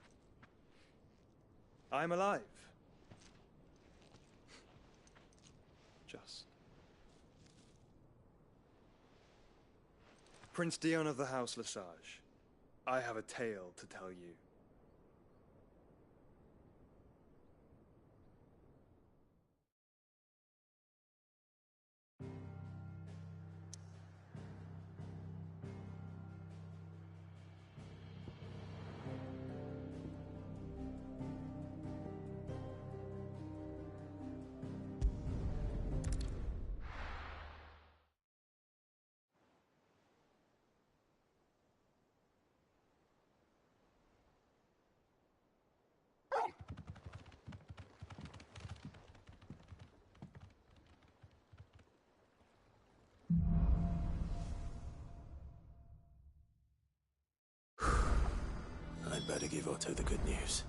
I'm alive. Just. Prince Dion of the House Lesage, I have a tale to tell you. I'd better give Otto the good news.